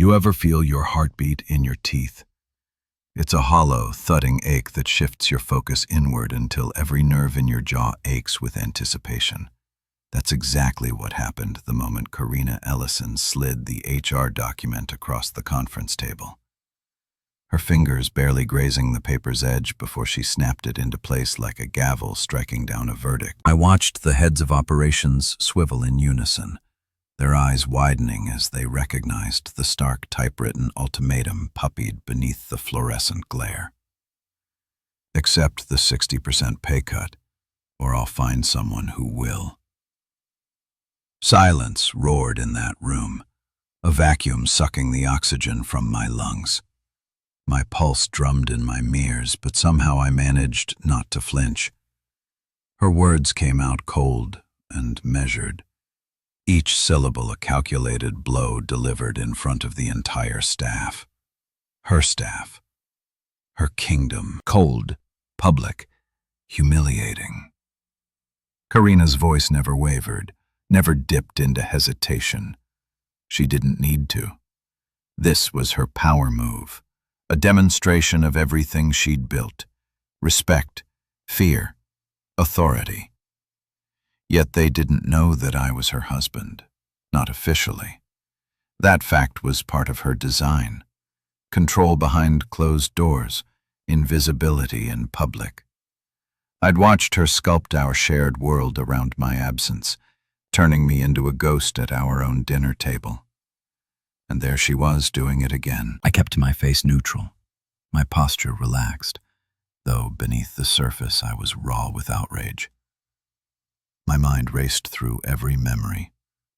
you ever feel your heartbeat in your teeth? It's a hollow, thudding ache that shifts your focus inward until every nerve in your jaw aches with anticipation. That's exactly what happened the moment Karina Ellison slid the HR document across the conference table. Her fingers barely grazing the paper's edge before she snapped it into place like a gavel striking down a verdict. I watched the heads of operations swivel in unison, their eyes widening as they recognized the stark typewritten ultimatum puppied beneath the fluorescent glare. Accept the 60% pay cut, or I'll find someone who will. Silence roared in that room, a vacuum sucking the oxygen from my lungs. My pulse drummed in my mirrors, but somehow I managed not to flinch. Her words came out cold and measured, each syllable a calculated blow delivered in front of the entire staff. Her staff. Her kingdom. Cold, public, humiliating. Karina's voice never wavered, never dipped into hesitation. She didn't need to. This was her power move, a demonstration of everything she'd built: respect, fear, authority. Yet they didn't know that I was her husband, not officially. That fact was part of her design: control behind closed doors, invisibility in public. I'd watched her sculpt our shared world around my absence, turning me into a ghost at our own dinner table. And there she was, doing it again. I kept my face neutral, my posture relaxed, though beneath the surface I was raw with outrage. My mind raced through every memory: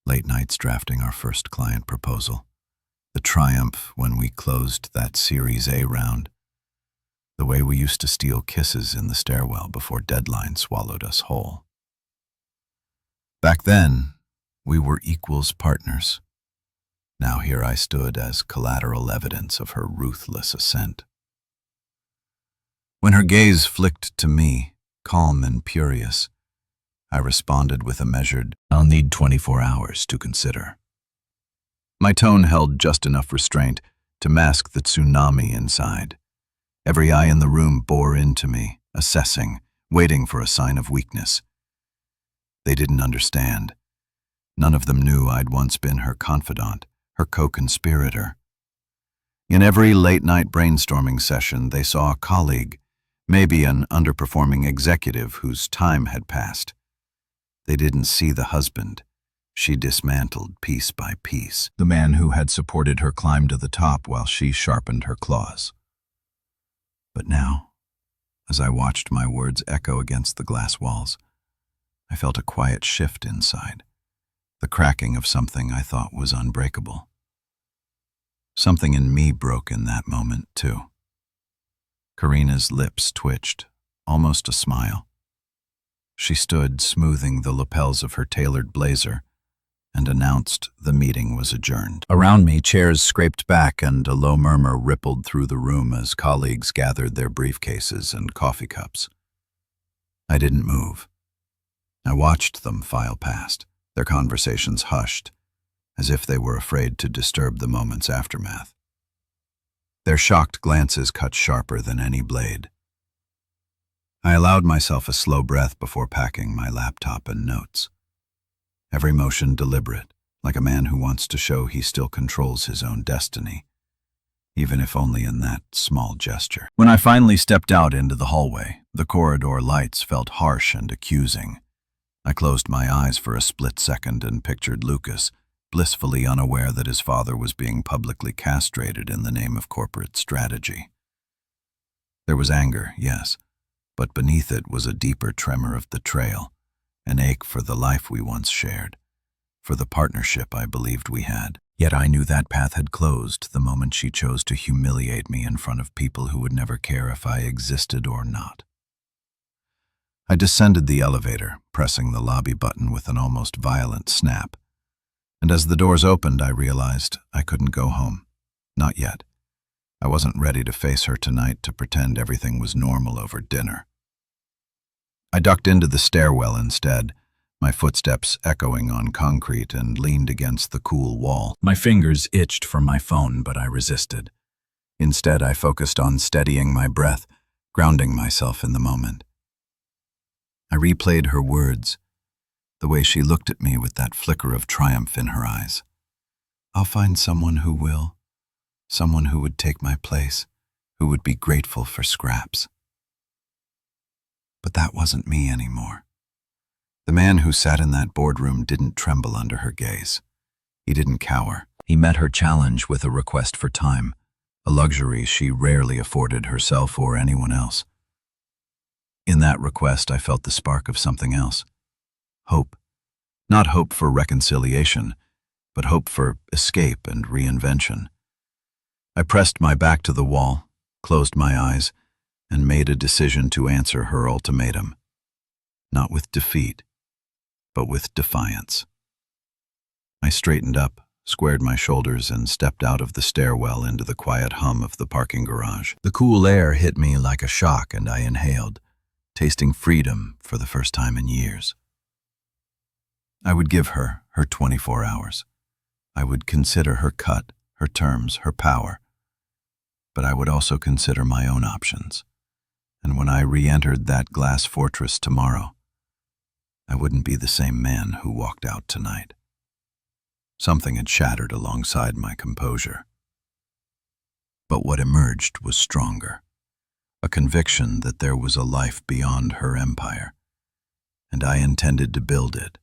late nights drafting our first client proposal, the triumph when we closed that Series A round, the way we used to steal kisses in the stairwell before deadline swallowed us whole. Back then, we were equals partners. Now here I stood as collateral evidence of her ruthless ascent. When her gaze flicked to me, calm and furious, I responded with a measured, "I'll need 24 hours to consider." My tone held just enough restraint to mask the tsunami inside. Every eye in the room bore into me, assessing, waiting for a sign of weakness. They didn't understand. None of them knew I'd once been her confidant, her co-conspirator. In every late-night brainstorming session, they saw a colleague, maybe an underperforming executive whose time had passed. They didn't see the husband she dismantled piece by piece, the man who had supported her climb to the top while she sharpened her claws. But now, as I watched my words echo against the glass walls, I felt a quiet shift inside, the cracking of something I thought was unbreakable. Something in me broke in that moment, too. Karina's lips twitched, almost a smile. She stood, smoothing the lapels of her tailored blazer, and announced the meeting was adjourned. Around me, chairs scraped back and a low murmur rippled through the room as colleagues gathered their briefcases and coffee cups. I didn't move. I watched them file past, their conversations hushed, as if they were afraid to disturb the moment's aftermath. Their shocked glances cut sharper than any blade. I allowed myself a slow breath before packing my laptop and notes. Every motion deliberate, like a man who wants to show he still controls his own destiny, even if only in that small gesture. When I finally stepped out into the hallway, the corridor lights felt harsh and accusing. I closed my eyes for a split second and pictured Lucas, blissfully unaware that his father was being publicly castrated in the name of corporate strategy. There was anger, yes, but beneath it was a deeper tremor of betrayal, an ache for the life we once shared, for the partnership I believed we had. Yet I knew that path had closed the moment she chose to humiliate me in front of people who would never care if I existed or not. I descended the elevator, pressing the lobby button with an almost violent snap. And as the doors opened, I realized I couldn't go home. Not yet. I wasn't ready to face her tonight to pretend everything was normal over dinner. I ducked into the stairwell instead, my footsteps echoing on concrete and leaned against the cool wall. My fingers itched for my phone, but I resisted. Instead, I focused on steadying my breath, grounding myself in the moment. I replayed her words, the way she looked at me with that flicker of triumph in her eyes. I'll find someone who will, someone who would take my place, who would be grateful for scraps. But that wasn't me anymore. The man who sat in that boardroom didn't tremble under her gaze. He didn't cower. He met her challenge with a request for time, a luxury she rarely afforded herself or anyone else. In that request, I felt the spark of something else. Hope. Not hope for reconciliation, but hope for escape and reinvention. I pressed my back to the wall, closed my eyes, and made a decision to answer her ultimatum. Not with defeat, but with defiance. I straightened up, squared my shoulders, and stepped out of the stairwell into the quiet hum of the parking garage. The cool air hit me like a shock, and I inhaled, tasting freedom for the first time in years. I would give her 24 hours. I would consider her cut, her terms, her power. But I would also consider my own options. And when I re-entered that glass fortress tomorrow, I wouldn't be the same man who walked out tonight. Something had shattered alongside my composure. But what emerged was stronger, a conviction that there was a life beyond her empire, and I intended to build it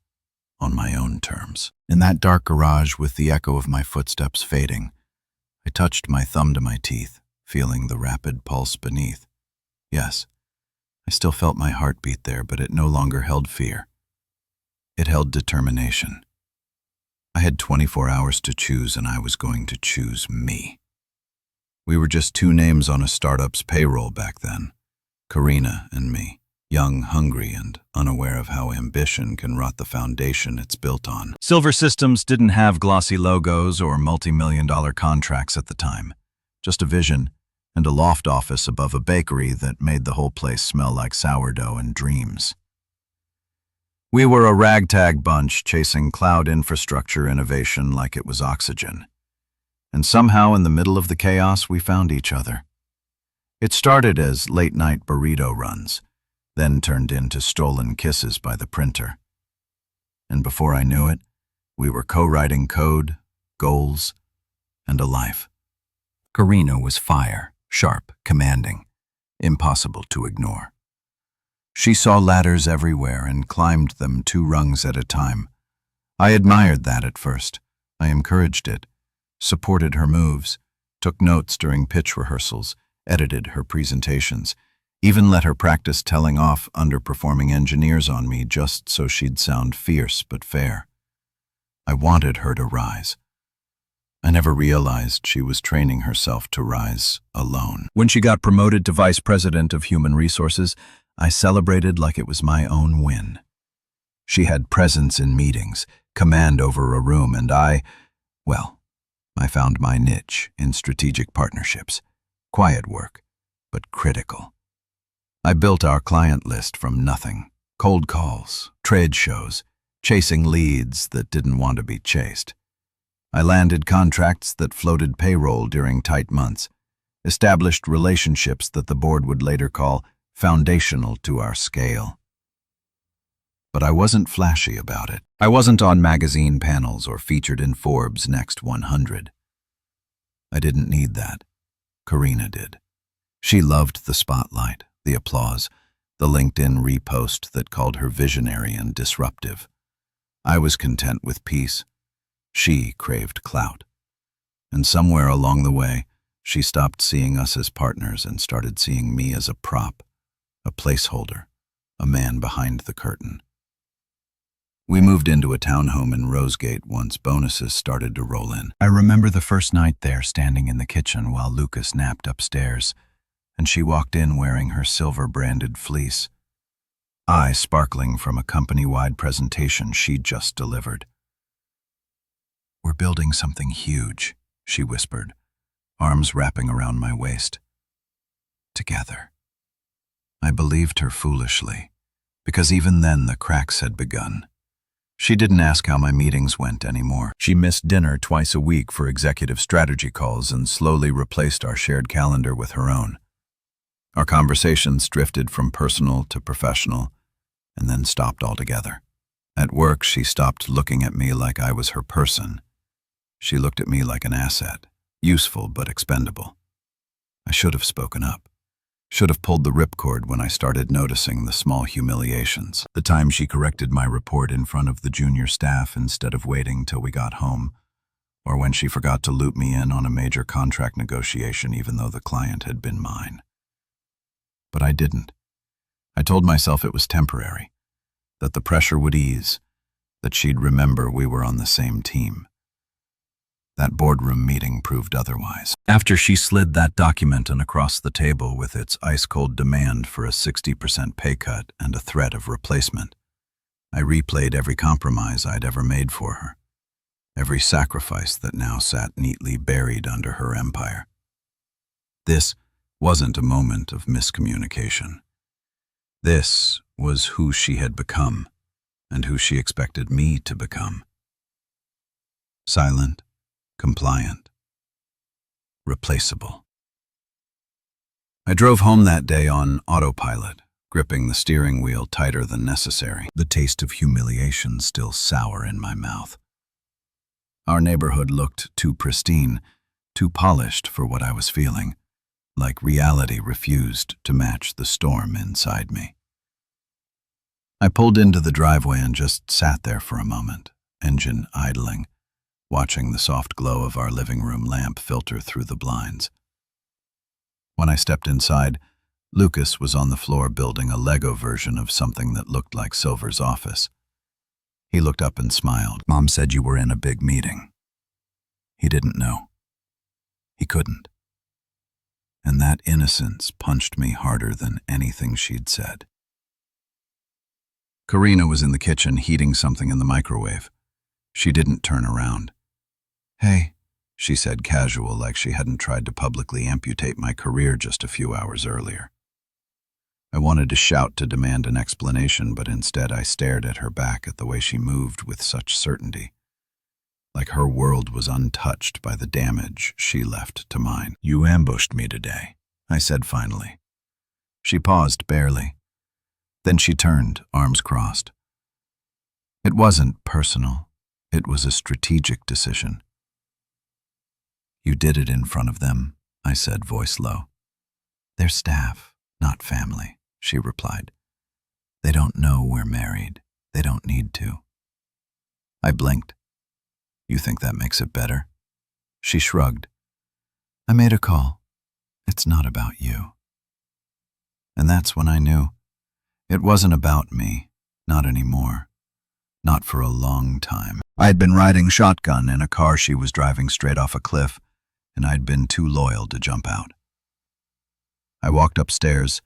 on my own terms. In that dark garage, with the echo of my footsteps fading, I touched my thumb to my teeth, feeling the rapid pulse beneath. Yes, I still felt my heart beat there, but it no longer held fear. It held determination. I had 24 hours to choose, and I was going to choose me. We were just two names on a startup's payroll back then, Karina and me, young, hungry, and unaware of how ambition can rot the foundation it's built on. Silver Systems didn't have glossy logos or multi-million-dollar contracts at the time, just a vision and a loft office above a bakery that made the whole place smell like sourdough and dreams. We were a ragtag bunch chasing cloud infrastructure innovation like it was oxygen. And somehow in the middle of the chaos, we found each other. It started as late-night burrito runs, then turned into stolen kisses by the printer. And before I knew it, we were co-writing code, goals, and a life. Karina was fire, sharp, commanding, impossible to ignore. She saw ladders everywhere and climbed them 2 rungs at a time. I admired that at first. I encouraged it, supported her moves, took notes during pitch rehearsals, edited her presentations, even let her practice telling off underperforming engineers on me just so she'd sound fierce but fair. I wanted her to rise. I never realized she was training herself to rise alone. When she got promoted to Vice President of Human Resources, I celebrated like it was my own win. She had presence in meetings, command over a room, and I found my niche in strategic partnerships. Quiet work, but critical. I built our client list from nothing. Cold calls, trade shows, chasing leads that didn't want to be chased. I landed contracts that floated payroll during tight months, established relationships that the board would later call foundational to our scale. But I wasn't flashy about it. I wasn't on magazine panels or featured in Forbes' Next 100. I didn't need that. Karina did. She loved the spotlight, the applause, the LinkedIn repost that called her visionary and disruptive. I was content with peace. She craved clout. And somewhere along the way, she stopped seeing us as partners and started seeing me as a prop, a placeholder, a man behind the curtain. We moved into a townhome in Rosegate once bonuses started to roll in. I remember the first night there, standing in the kitchen while Lucas napped upstairs, and she walked in wearing her silver-branded fleece, eyes sparkling from a company-wide presentation she'd just delivered. "We're building something huge," she whispered, arms wrapping around my waist. "Together." I believed her foolishly, because even then the cracks had begun. She didn't ask how my meetings went anymore. She missed dinner twice a week for executive strategy calls and slowly replaced our shared calendar with her own. Our conversations drifted from personal to professional and then stopped altogether. At work, she stopped looking at me like I was her person. She looked at me like an asset, useful but expendable. I should have spoken up. Should have pulled the ripcord when I started noticing the small humiliations. The time she corrected my report in front of the junior staff instead of waiting till we got home, or when she forgot to loop me in on a major contract negotiation even though the client had been mine. But I didn't. I told myself it was temporary, that the pressure would ease, that she'd remember we were on the same team. That boardroom meeting proved otherwise. After she slid that document in across the table with its ice-cold demand for a 60% pay cut and a threat of replacement, I replayed every compromise I'd ever made for her, every sacrifice that now sat neatly buried under her empire. This wasn't a moment of miscommunication. This was who she had become and who she expected me to become. Silent, compliant, replaceable. I drove home that day on autopilot, gripping the steering wheel tighter than necessary, the taste of humiliation still sour in my mouth. Our neighborhood looked too pristine, too polished for what I was feeling, like reality refused to match the storm inside me. I pulled into the driveway and just sat there for a moment, engine idling, watching the soft glow of our living room lamp filter through the blinds. When I stepped inside, Lucas was on the floor building a Lego version of something that looked like Silver's office. He looked up and smiled. "Mom said you were in a big meeting." He didn't know. He couldn't. And that innocence punched me harder than anything she'd said. Karina was in the kitchen heating something in the microwave. She didn't turn around. "Hey," she said casual, like she hadn't tried to publicly amputate my career just a few hours earlier. I wanted to shout to demand an explanation, but instead I stared at her back at the way she moved with such certainty, like her world was untouched by the damage she left to mine. "You ambushed me today," I said finally. She paused barely. Then she turned, arms crossed. It wasn't personal. It was a strategic decision. "You did it in front of them," I said, voice low. "They're staff, not family," she replied. "They don't know we're married. They don't need to." I blinked. "You think that makes it better?" She shrugged. "I made a call. It's not about you." And that's when I knew. It wasn't about me, not anymore. Not for a long time. I had been riding shotgun in a car she was driving straight off a cliff, and I'd been too loyal to jump out. I walked upstairs,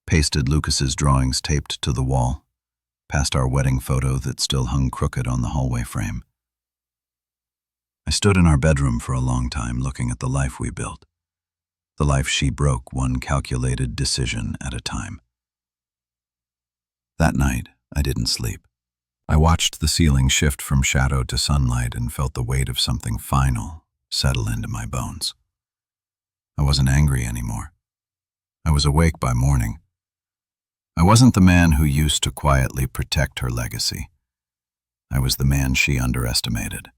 pasted Lucas's drawings taped to the wall, past our wedding photo that still hung crooked on the hallway frame. I stood in our bedroom for a long time looking at the life we built, the life she broke one calculated decision at a time. That night, I didn't sleep. I watched the ceiling shift from shadow to sunlight and felt the weight of something final settle into my bones. I wasn't angry anymore. I was awake by morning. I wasn't the man who used to quietly protect her legacy. I was the man she underestimated.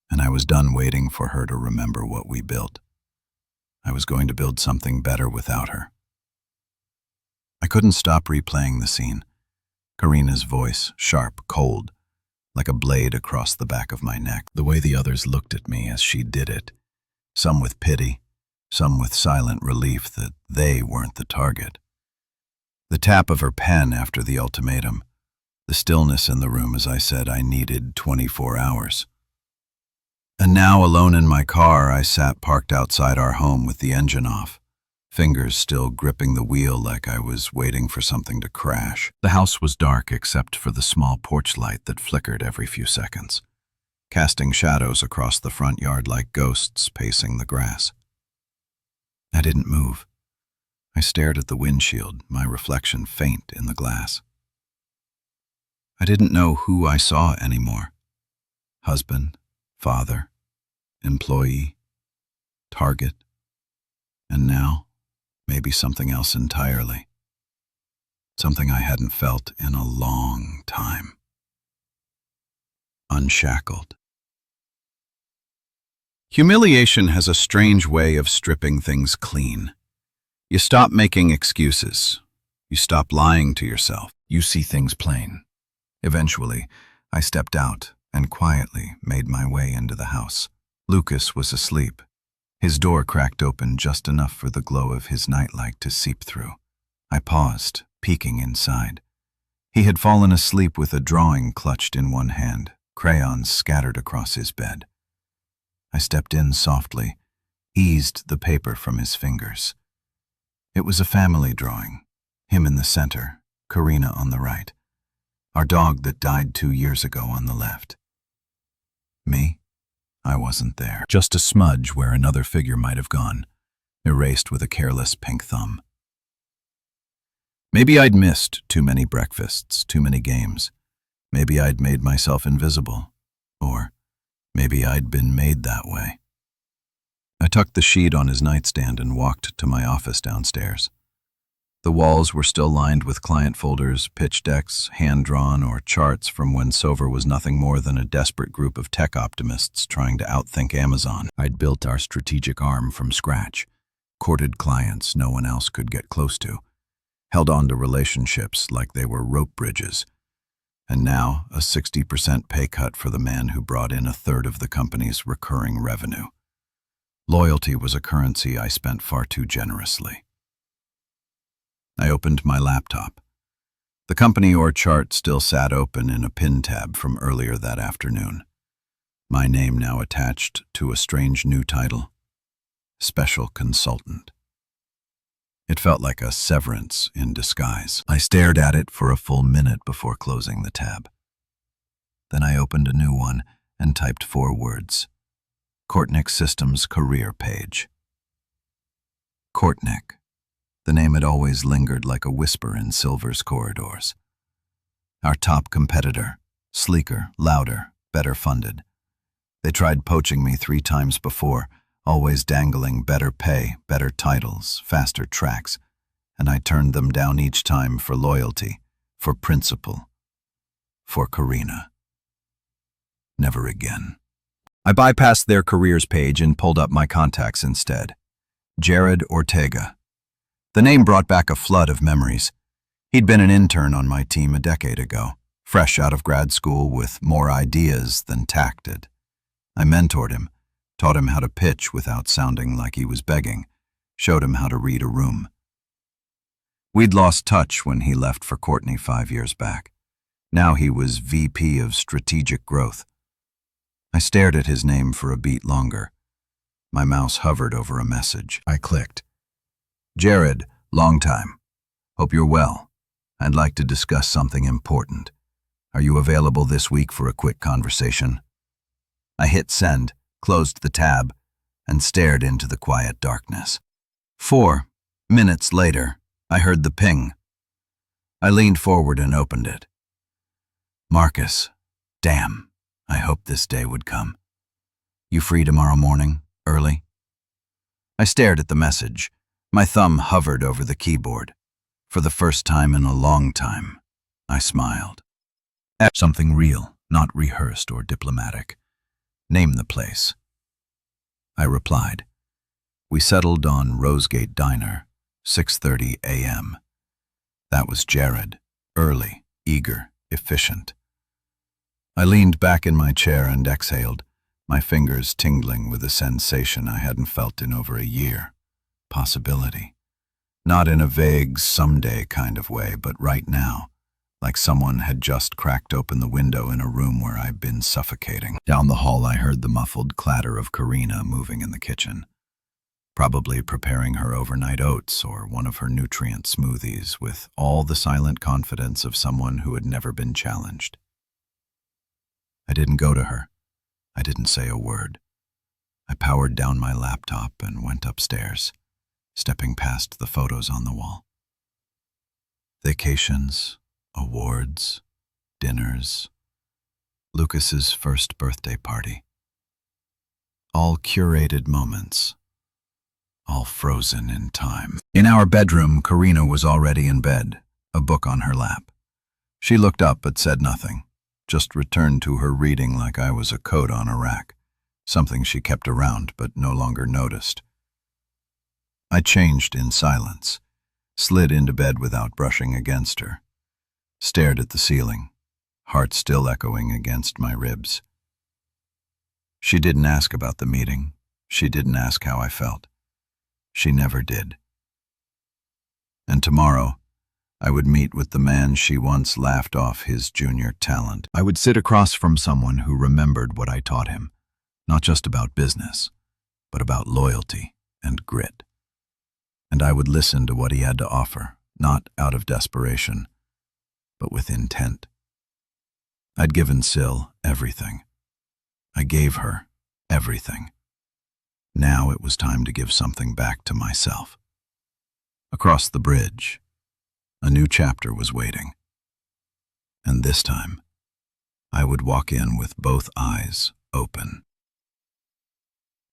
And I was done waiting for her to remember what we built. I was going to build something better without her. I couldn't stop replaying the scene. Karina's voice, sharp, cold, like a blade across the back of my neck. The way the others looked at me as she did it, some with pity, some with silent relief that they weren't the target. The tap of her pen after the ultimatum, the stillness in the room as I said I needed 24 hours. And now, alone in my car, I sat parked outside our home with the engine off, fingers still gripping the wheel like I was waiting for something to crash. The house was dark except for the small porch light that flickered every few seconds, casting shadows across the front yard like ghosts pacing the grass. I didn't move. I stared at the windshield, my reflection faint in the glass. I didn't know who I saw anymore. Husband, father, employee, target, and now, maybe something else entirely. Something I hadn't felt in a long time. Unshackled. Humiliation has a strange way of stripping things clean. You stop making excuses. You stop lying to yourself. You see things plain. Eventually, I stepped out and quietly made my way into the house. Lucas was asleep. His door cracked open just enough for the glow of his nightlight to seep through. I paused, peeking inside. He had fallen asleep with a drawing clutched in one hand, crayons scattered across his bed. I stepped in softly, eased the paper from his fingers. It was a family drawing, him in the center, Karina on the right, our dog that died 2 years ago on the left. Me? I wasn't there. Just a smudge where another figure might have gone, erased with a careless pink thumb. Maybe I'd missed too many breakfasts, too many games. Maybe I'd made myself invisible. Or maybe I'd been made that way. I tucked the sheet on his nightstand and walked to my office downstairs. The walls were still lined with client folders, pitch decks, hand-drawn, or charts from when Sover was nothing more than a desperate group of tech optimists trying to outthink Amazon. I'd built our strategic arm from scratch, courted clients no one else could get close to, held on to relationships like they were rope bridges, and now a 60% pay cut for the man who brought in 1/3 of the company's recurring revenue. Loyalty was a currency I spent far too generously. I opened my laptop. The company org chart still sat open in a pin tab from earlier that afternoon. My name now attached to a strange new title, Special Consultant. It felt like a severance in disguise. I stared at it for a full minute before closing the tab. Then I opened a new one and typed 4 words. Kortnik Systems career page. Kortnik. The name had always lingered like a whisper in Silver's corridors. Our top competitor, sleeker, louder, better funded. They tried poaching me 3 times before, always dangling better pay, better titles, faster tracks, and I turned them down each time for loyalty, for principle, for Karina. Never again. I bypassed their careers page and pulled up my contacts instead. Jared Ortega. The name brought back a flood of memories. He'd been an intern on my team a decade ago, fresh out of grad school with more ideas than tacted. I mentored him, taught him how to pitch without sounding like he was begging, showed him how to read a room. We'd lost touch when he left for Courtney 5 years back. Now he was VP of Strategic Growth. I stared at his name for a beat longer. My mouse hovered over a message. I clicked. Jared, long time. Hope you're well. I'd like to discuss something important. Are you available this week for a quick conversation? I hit send, closed the tab, and stared into the quiet darkness. 4 minutes later, I heard the ping. I leaned forward and opened it. Marcus, damn, I hoped this day would come. You free tomorrow morning, early? I stared at the message. My thumb hovered over the keyboard. For the first time in a long time, I smiled. Something real, not rehearsed or diplomatic. Name the place. I replied. We settled on Rosegate Diner, 6:30 a.m. That was Jared, early, eager, efficient. I leaned back in my chair and exhaled, my fingers tingling with a sensation I hadn't felt in over a year. Possibility. Not in a vague, someday kind of way, but right now, like someone had just cracked open the window in a room where I'd been suffocating. Down the hall I heard the muffled clatter of Karina moving in the kitchen, probably preparing her overnight oats or one of her nutrient smoothies with all the silent confidence of someone who had never been challenged. I didn't go to her. I didn't say a word. I powered down my laptop and went upstairs, stepping past the photos on the wall. Vacations, awards, dinners, Lucas's first birthday party. All curated moments, all frozen in time. In our bedroom, Karina was already in bed, a book on her lap. She looked up but said nothing, just returned to her reading like I was a coat on a rack, something she kept around but no longer noticed. I changed in silence, slid into bed without brushing against her, stared at the ceiling, heart still echoing against my ribs. She didn't ask about the meeting. She didn't ask how I felt. She never did. And tomorrow, I would meet with the man she once laughed off his junior talent. I would sit across from someone who remembered what I taught him, not just about business, but about loyalty and grit. And I would listen to what he had to offer, not out of desperation, but with intent. I'd given Syl everything. I gave her everything. Now it was time to give something back to myself. Across the bridge, a new chapter was waiting. And this time, I would walk in with both eyes open.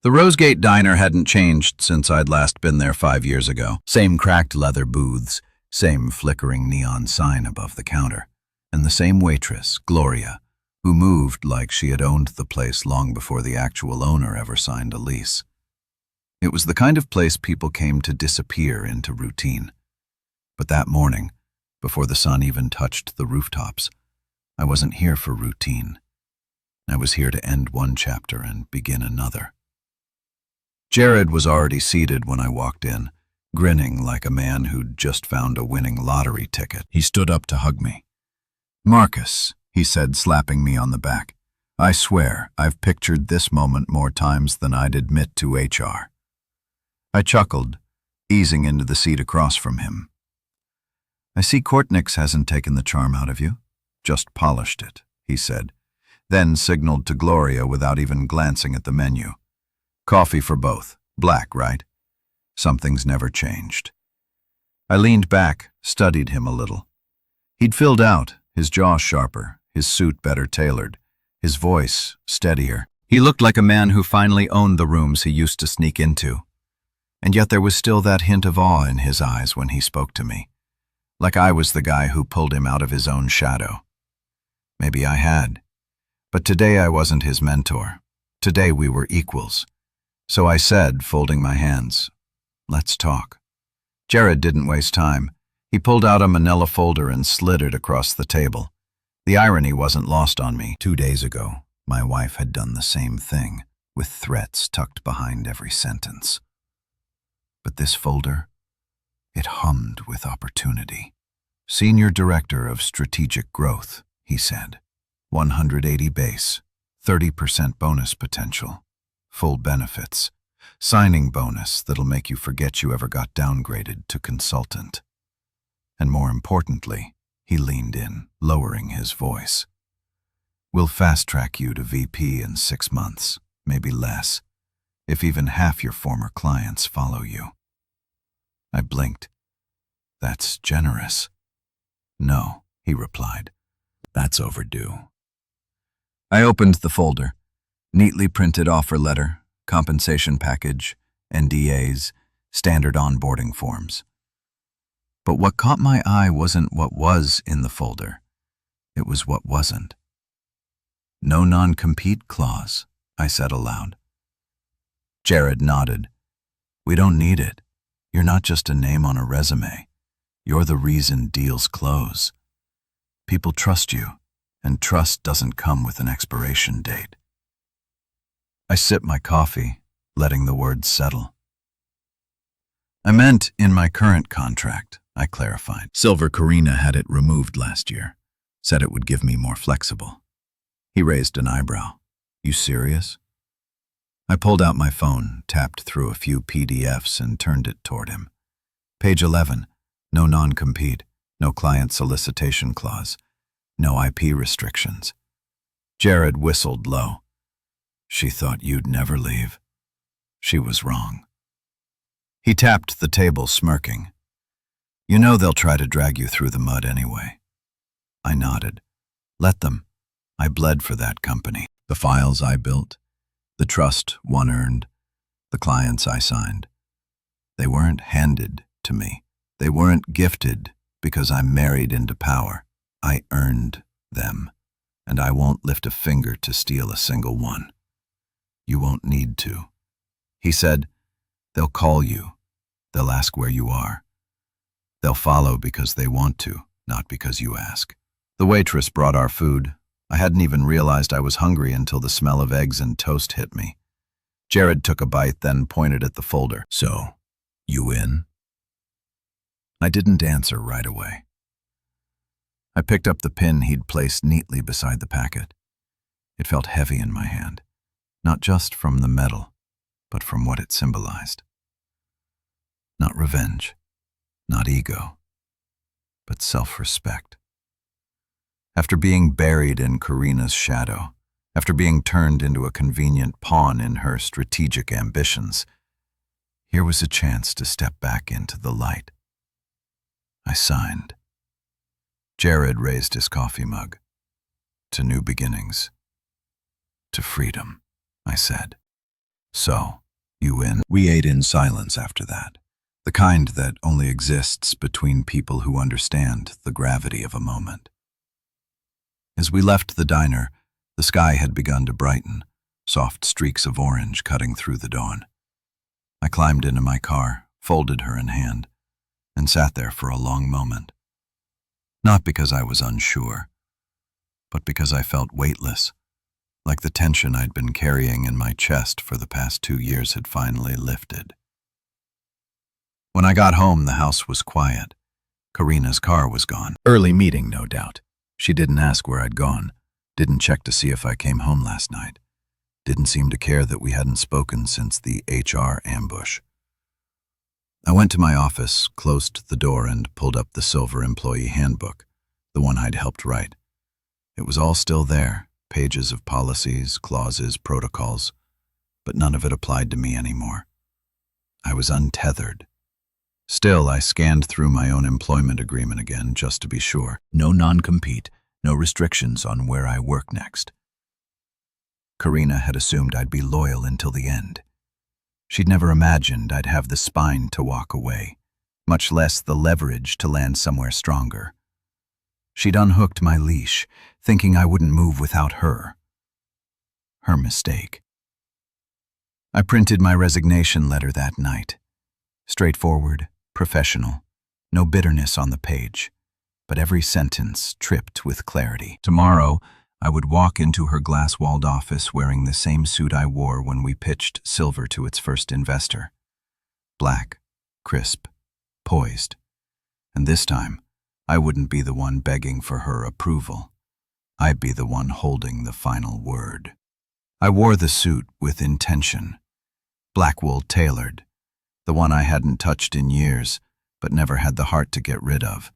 The Rosegate Diner hadn't changed since I'd last been there 5 years ago. Same cracked leather booths, same flickering neon sign above the counter, and the same waitress, Gloria, who moved like she had owned the place long before the actual owner ever signed a lease. It was the kind of place people came to disappear into routine. But that morning, before the sun even touched the rooftops, I wasn't here for routine. I was here to end one chapter and begin another. Jared was already seated when I walked in, grinning like a man who'd just found a winning lottery ticket. He stood up to hug me. "Marcus," he said, slapping me on the back, "I swear I've pictured this moment more times than I'd admit to HR." I chuckled, easing into the seat across from him. "I see Courtnix hasn't taken the charm out of you, just polished it," he said, then signaled to Gloria without even glancing at the menu. "Coffee for both. Black, right?" Something's never changed. I leaned back, studied him a little. He'd filled out, his jaw sharper, his suit better tailored, his voice steadier. He looked like a man who finally owned the rooms he used to sneak into. And yet there was still that hint of awe in his eyes when he spoke to me, like I was the guy who pulled him out of his own shadow. Maybe I had. But today I wasn't his mentor. Today we were equals. So I said, folding my hands, "Let's talk." Jared didn't waste time. He pulled out a manila folder and slid it across the table. The irony wasn't lost on me. 2 days ago, my wife had done the same thing, with threats tucked behind every sentence. But this folder, it hummed with opportunity. "Senior Director of Strategic Growth," he said. 180 base, 30% bonus potential, full benefits, signing bonus that'll make you forget you ever got downgraded to consultant. And more importantly, he leaned in, lowering his voice. "We'll fast-track you to VP in 6 months, maybe less, if even half your former clients follow you." I blinked. "That's generous." "No," he replied. "That's overdue." I opened the folder. Neatly printed offer letter, compensation package, NDAs, standard onboarding forms. But what caught my eye wasn't what was in the folder. It was what wasn't. "No non-compete clause," I said aloud. Jared nodded. "We don't need it. You're not just a name on a resume. You're the reason deals close. People trust you, and trust doesn't come with an expiration date." I sipped my coffee, letting the words settle. "I meant in my current contract," I clarified. "Silver Karina had it removed last year. Said it would give me more flexible." He raised an eyebrow. "You serious?" I pulled out my phone, tapped through a few PDFs, and turned it toward him. Page 11. No non-compete, no client solicitation clause, no IP restrictions. Jared whistled low. "She thought you'd never leave." She was wrong. He tapped the table, smirking. "You know they'll try to drag you through the mud anyway." I nodded. Let them. I bled for that company. The files I built, the trust one earned, the clients I signed. They weren't handed to me. They weren't gifted because I'm married into power. I earned them, and I won't lift a finger to steal a single one. You won't need to. He said, they'll call you. They'll ask where you are. They'll follow because they want to, not because you ask. The waitress brought our food. I hadn't even realized I was hungry until the smell of eggs and toast hit me. Jared took a bite, then pointed at the folder. So, you in? I didn't answer right away. I picked up the pin he'd placed neatly beside the packet. It felt heavy in my hand, not just from the metal, but from what it symbolized. Not revenge, not ego, but self-respect. After being buried in Karina's shadow, after being turned into a convenient pawn in her strategic ambitions, here was a chance to step back into the light. I signed. Jared raised his coffee mug. To new beginnings. To freedom, I said. So, you in? We ate in silence after that, the kind that only exists between people who understand the gravity of a moment. As we left the diner, the sky had begun to brighten, soft streaks of orange cutting through the dawn. I climbed into my car, folded her in hand, and sat there for a long moment. Not because I was unsure, but because I felt weightless, like the tension I'd been carrying in my chest for the past 2 years had finally lifted. When I got home, the house was quiet. Karina's car was gone. Early meeting, no doubt. She didn't ask where I'd gone, didn't check to see if I came home last night, didn't seem to care that we hadn't spoken since the HR ambush. I went to my office, closed the door, and pulled up the silver employee handbook, the one I'd helped write. It was all still there, pages of policies, clauses, protocols, but none of it applied to me anymore. I was untethered. Still, I scanned through my own employment agreement again, just to be sure. No non-compete, no restrictions on where I work next. Karina had assumed I'd be loyal until the end. She'd never imagined I'd have the spine to walk away, much less the leverage to land somewhere stronger. She'd unhooked my leash, thinking I wouldn't move without her. Her mistake. I printed my resignation letter that night. Straightforward, professional, no bitterness on the page, but every sentence tripped with clarity. Tomorrow, I would walk into her glass-walled office wearing the same suit I wore when we pitched silver to its first investor. Black, crisp, poised. And this time, I wouldn't be the one begging for her approval. I'd be the one holding the final word. I wore the suit with intention. Black wool tailored, the one I hadn't touched in years, but never had the heart to get rid of.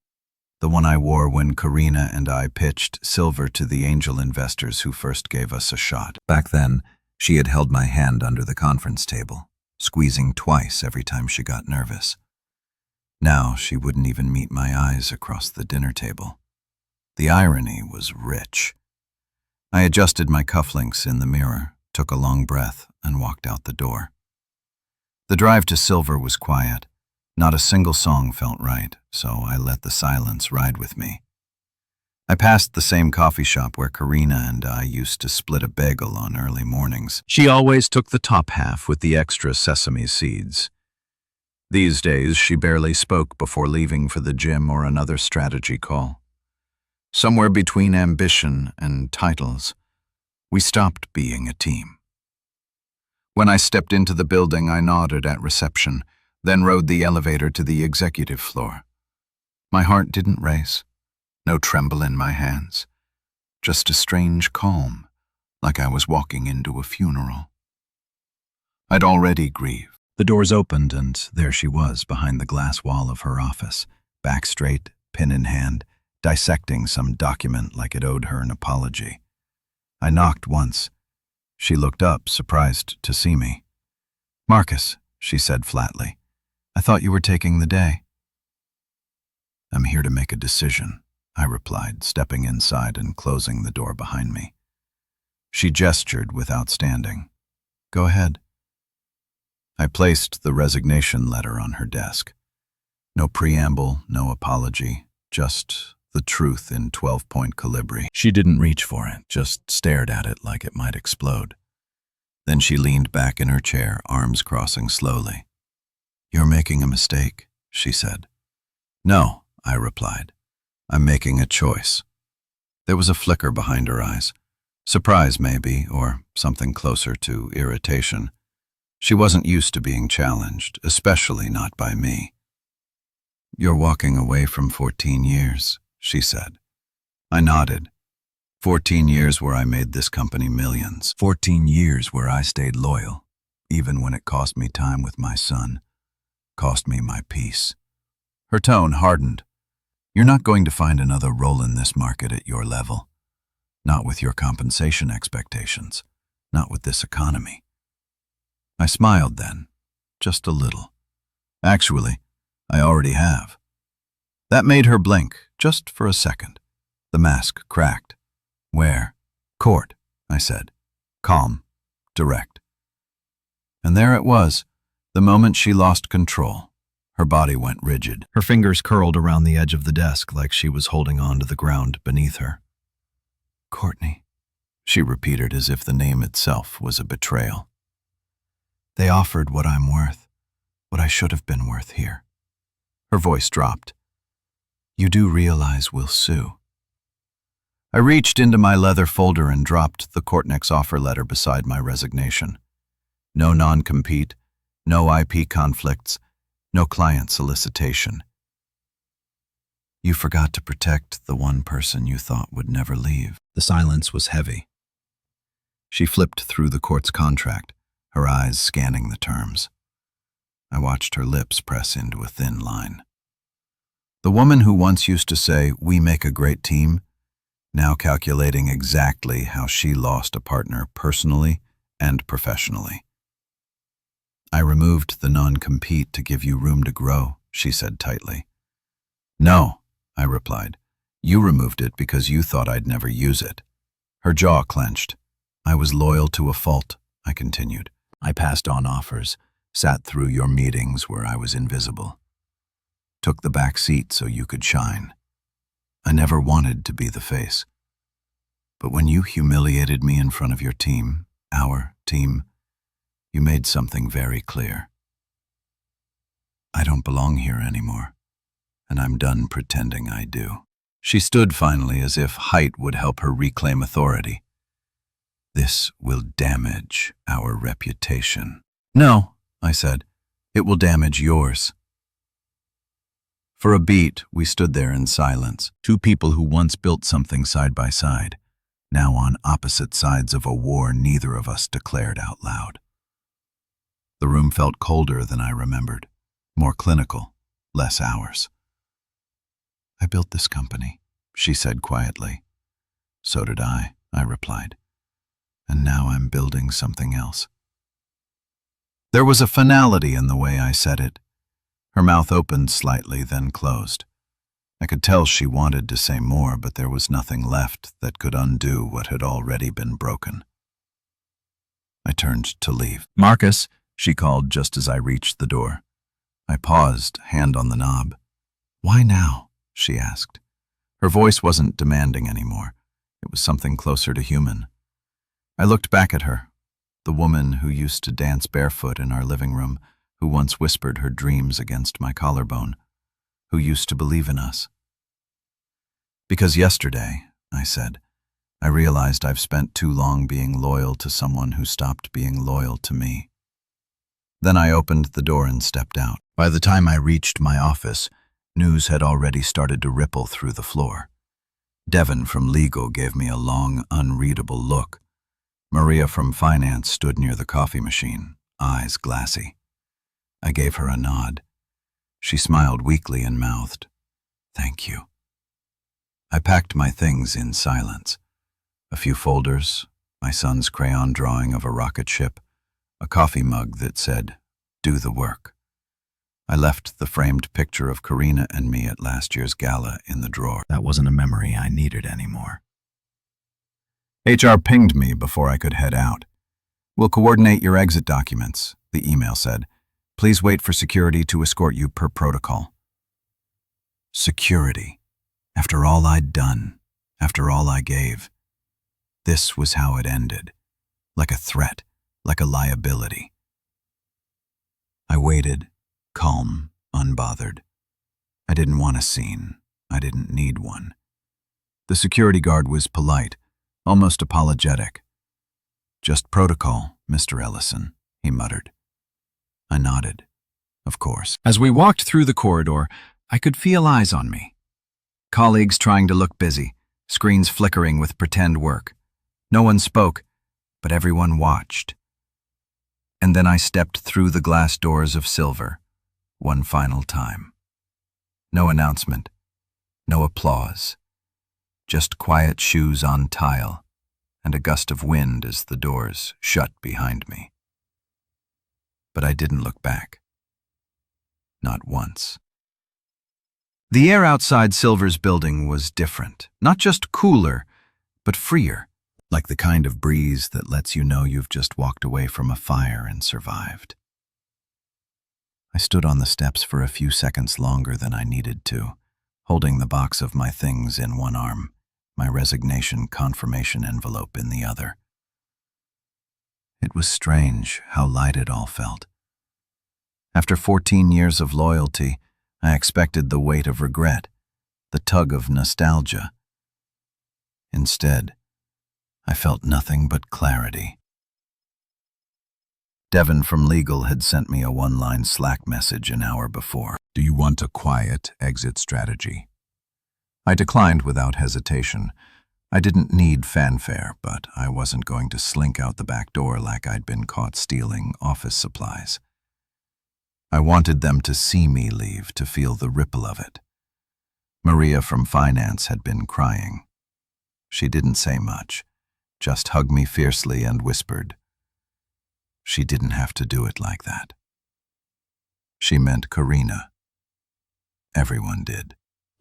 The one I wore when Karina and I pitched silver to the angel investors who first gave us a shot. Back then, she had held my hand under the conference table, squeezing twice every time she got nervous. Now she wouldn't even meet my eyes across the dinner table. The irony was rich. I adjusted my cufflinks in the mirror, took a long breath, and walked out the door. The drive to Silver was quiet. Not a single song felt right, so I let the silence ride with me. I passed the same coffee shop where Karina and I used to split a bagel on early mornings. She always took the top half with the extra sesame seeds. These days, she barely spoke before leaving for the gym or another strategy call. Somewhere between ambition and titles, we stopped being a team. When I stepped into the building, I nodded at reception, then rode the elevator to the executive floor. My heart didn't race, no tremble in my hands, just a strange calm, like I was walking into a funeral. I'd already grieved. The doors opened, and there she was behind the glass wall of her office, back straight, pen in hand, dissecting some document like it owed her an apology. I knocked once. She looked up, surprised to see me. "Marcus," she said flatly, "I thought you were taking the day." "I'm here to make a decision," I replied, stepping inside and closing the door behind me. She gestured without standing. Go ahead. I placed the resignation letter on her desk. No preamble, no apology, just the truth in 12-point calibri. She didn't reach for it, just stared at it like it might explode. Then she leaned back in her chair, arms crossing slowly. You're making a mistake, she said. No, I replied. I'm making a choice. There was a flicker behind her eyes. Surprise, maybe, or something closer to irritation. She wasn't used to being challenged, especially not by me. You're walking away from 14 years, she said. I nodded. 14 years where I made this company millions. 14 years where I stayed loyal, even when it cost me time with my son, cost me my peace. Her tone hardened. You're not going to find another role in this market at your level. Not with your compensation expectations. Not with this economy. I smiled then, just a little. Actually, I already have. That made her blink, just for a second. The mask cracked. Where? Court, I said. Calm, direct. And there it was, the moment she lost control. Her body went rigid. Her fingers curled around the edge of the desk like she was holding on to the ground beneath her. Courtney, she repeated as if the name itself was a betrayal. They offered what I'm worth, what I should have been worth here. Her voice dropped. You do realize we'll sue. I reached into my leather folder and dropped the Courtney's offer letter beside my resignation. No non-compete, no IP conflicts, no client solicitation. You forgot to protect the one person you thought would never leave. The silence was heavy. She flipped through the court's contract, her eyes scanning the terms. I watched her lips press into a thin line. The woman who once used to say, "We make a great team," now calculating exactly how she lost a partner personally and professionally. I removed the non-compete to give you room to grow, she said tightly. No, I replied. You removed it because you thought I'd never use it. Her jaw clenched. I was loyal to a fault, I continued. I passed on offers, sat through your meetings where I was invisible. Took the back seat so you could shine. I never wanted to be the face. But when you humiliated me in front of your team, our team, you made something very clear. I don't belong here anymore, and I'm done pretending I do. She stood finally as if height would help her reclaim authority. This will damage our reputation. No, I said, it will damage yours. For a beat, we stood there in silence, two people who once built something side by side, now on opposite sides of a war neither of us declared out loud. The room felt colder than I remembered, more clinical, less ours. I built this company, she said quietly. So did I replied. And now I'm building something else. There was a finality in the way I said it. Her mouth opened slightly, then closed. I could tell she wanted to say more, but there was nothing left that could undo what had already been broken. I turned to leave. Marcus, she called just as I reached the door. I paused, hand on the knob. Why now? She asked. Her voice wasn't demanding anymore. It was something closer to human. I looked back at her, the woman who used to dance barefoot in our living room, who once whispered her dreams against my collarbone, who used to believe in us. Because yesterday, I said, I realized I've spent too long being loyal to someone who stopped being loyal to me. Then I opened the door and stepped out. By the time I reached my office, news had already started to ripple through the floor. Devon from legal gave me a long, unreadable look. Maria from finance stood near the coffee machine, eyes glassy. I gave her a nod. She smiled weakly and mouthed, "Thank you." I packed my things in silence. A few folders, my son's crayon drawing of a rocket ship, a coffee mug that said, "Do the work." I left the framed picture of Karina and me at last year's gala in the drawer. That wasn't a memory I needed anymore. HR pinged me before I could head out. "We'll coordinate your exit documents," the email said. "Please wait for security to escort you per protocol." Security. After all I'd done, after all I gave. This was how it ended. Like a threat, like a liability. I waited, calm, unbothered. I didn't want a scene. I didn't need one. The security guard was polite, almost apologetic. "Just protocol, Mr. Ellison," he muttered. I nodded. Of course. As we walked through the corridor, I could feel eyes on me. Colleagues trying to look busy, screens flickering with pretend work. No one spoke, but everyone watched. And then I stepped through the glass doors of silver, one final time. No announcement, no applause, just quiet shoes on tile and a gust of wind as the doors shut behind me. But I didn't look back. Not once. The air outside Silver's building was different, not just cooler, but freer, like the kind of breeze that lets you know you've just walked away from a fire and survived. I stood on the steps for a few seconds longer than I needed to, holding the box of my things in one arm, my resignation confirmation envelope in the other. It was strange how light it all felt. After 14 years of loyalty, I expected the weight of regret, the tug of nostalgia. Instead, I felt nothing but clarity. Devin from legal had sent me a one-line Slack message an hour before. "Do you want a quiet exit strategy?" I declined without hesitation. I didn't need fanfare, but I wasn't going to slink out the back door like I'd been caught stealing office supplies. I wanted them to see me leave, to feel the ripple of it. Maria from finance had been crying. She didn't say much, just hugged me fiercely and whispered. She didn't have to do it like that. She meant Karina. Everyone did.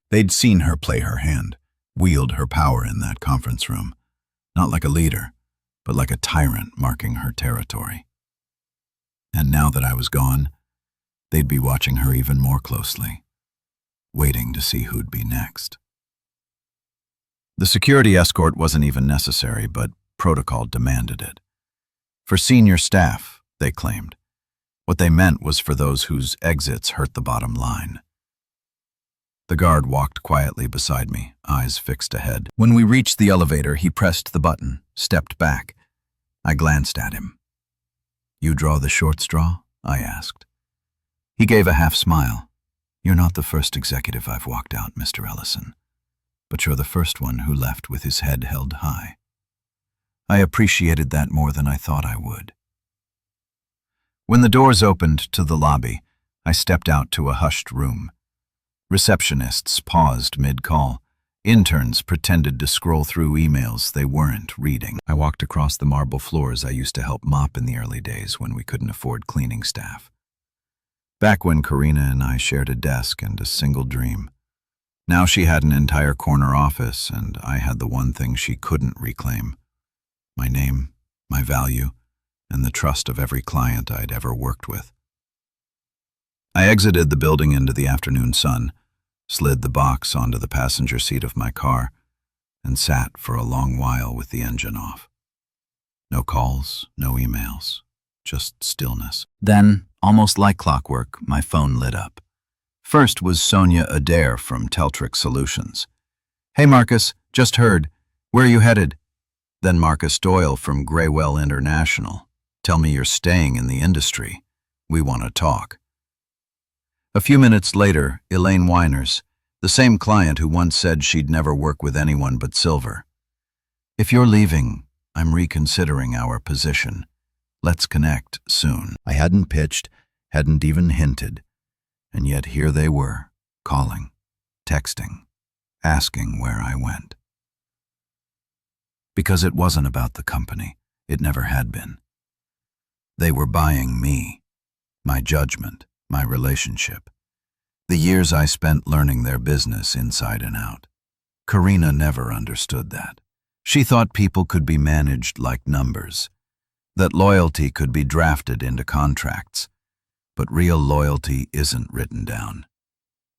They'd seen her play her hand, wield her power in that conference room, not like a leader, but like a tyrant marking her territory. And now that I was gone, they'd be watching her even more closely, waiting to see who'd be next. The security escort wasn't even necessary, but protocol demanded it. For senior staff, they claimed. What they meant was for those whose exits hurt the bottom line. The guard walked quietly beside me, eyes fixed ahead. When we reached the elevator, he pressed the button, stepped back. I glanced at him. "You draw the short straw?" I asked. He gave a half smile. "You're not the first executive I've walked out, Mr. Ellison, but you're the first one who left with his head held high." I appreciated that more than I thought I would. When the doors opened to the lobby, I stepped out to a hushed room. Receptionists paused mid-call. Interns pretended to scroll through emails they weren't reading. I walked across the marble floors I used to help mop in the early days when we couldn't afford cleaning staff. Back when Karina and I shared a desk and a single dream. Now she had an entire corner office, and I had the one thing she couldn't reclaim. My name, my value, and the trust of every client I'd ever worked with. I exited the building into the afternoon sun, slid the box onto the passenger seat of my car, and sat for a long while with the engine off. No calls, no emails, just stillness. Then, almost like clockwork, my phone lit up. First was Sonia Adair from Teltric Solutions. "Hey Marcus, just heard. Where are you headed?" Then Marcus Doyle from Graywell International. "Tell me you're staying in the industry. We want to talk." A few minutes later, Elaine Weiners, the same client who once said she'd never work with anyone but Silver. "If you're leaving, I'm reconsidering our position. Let's connect soon." I hadn't pitched, hadn't even hinted, and yet here they were, calling, texting, asking where I went. Because it wasn't about the company. It never had been. They were buying me, my judgment, my relationship. The years I spent learning their business inside and out. Karina never understood that. She thought people could be managed like numbers, that loyalty could be drafted into contracts. But real loyalty isn't written down.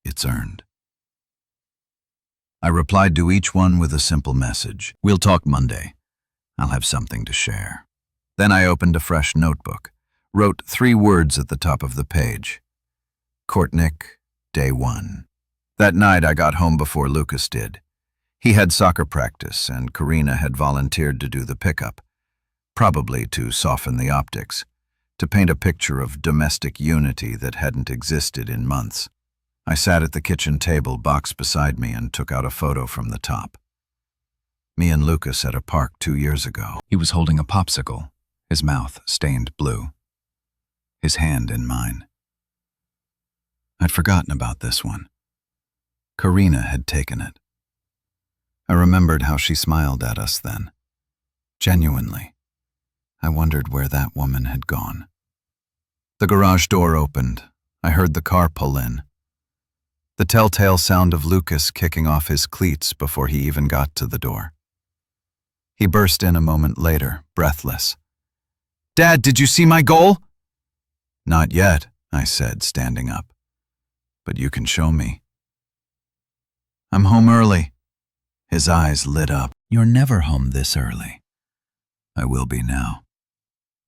It's earned. I replied to each one with a simple message. We'll talk Monday. I'll have something to share. Then I opened a fresh notebook, wrote 3 words at the top of the page. Courtnick, day 1. That night I got home before Lucas did. He had soccer practice and Karina had volunteered to do the pickup, probably to soften the optics, to paint a picture of domestic unity that hadn't existed in months. I sat at the kitchen table, box beside me, and took out a photo from the top. Me and Lucas at a park 2 years ago. He was holding a popsicle, his mouth stained blue, his hand in mine. I'd forgotten about this one. Karina had taken it. I remembered how she smiled at us then. Genuinely. I wondered where that woman had gone. The garage door opened. I heard the car pull in. The telltale sound of Lucas kicking off his cleats before he even got to the door. He burst in a moment later, breathless. "Dad, did you see my goal?" "Not yet," I said, standing up. "But you can show me." "I'm home early." His eyes lit up. "You're never home this early." "I will be now."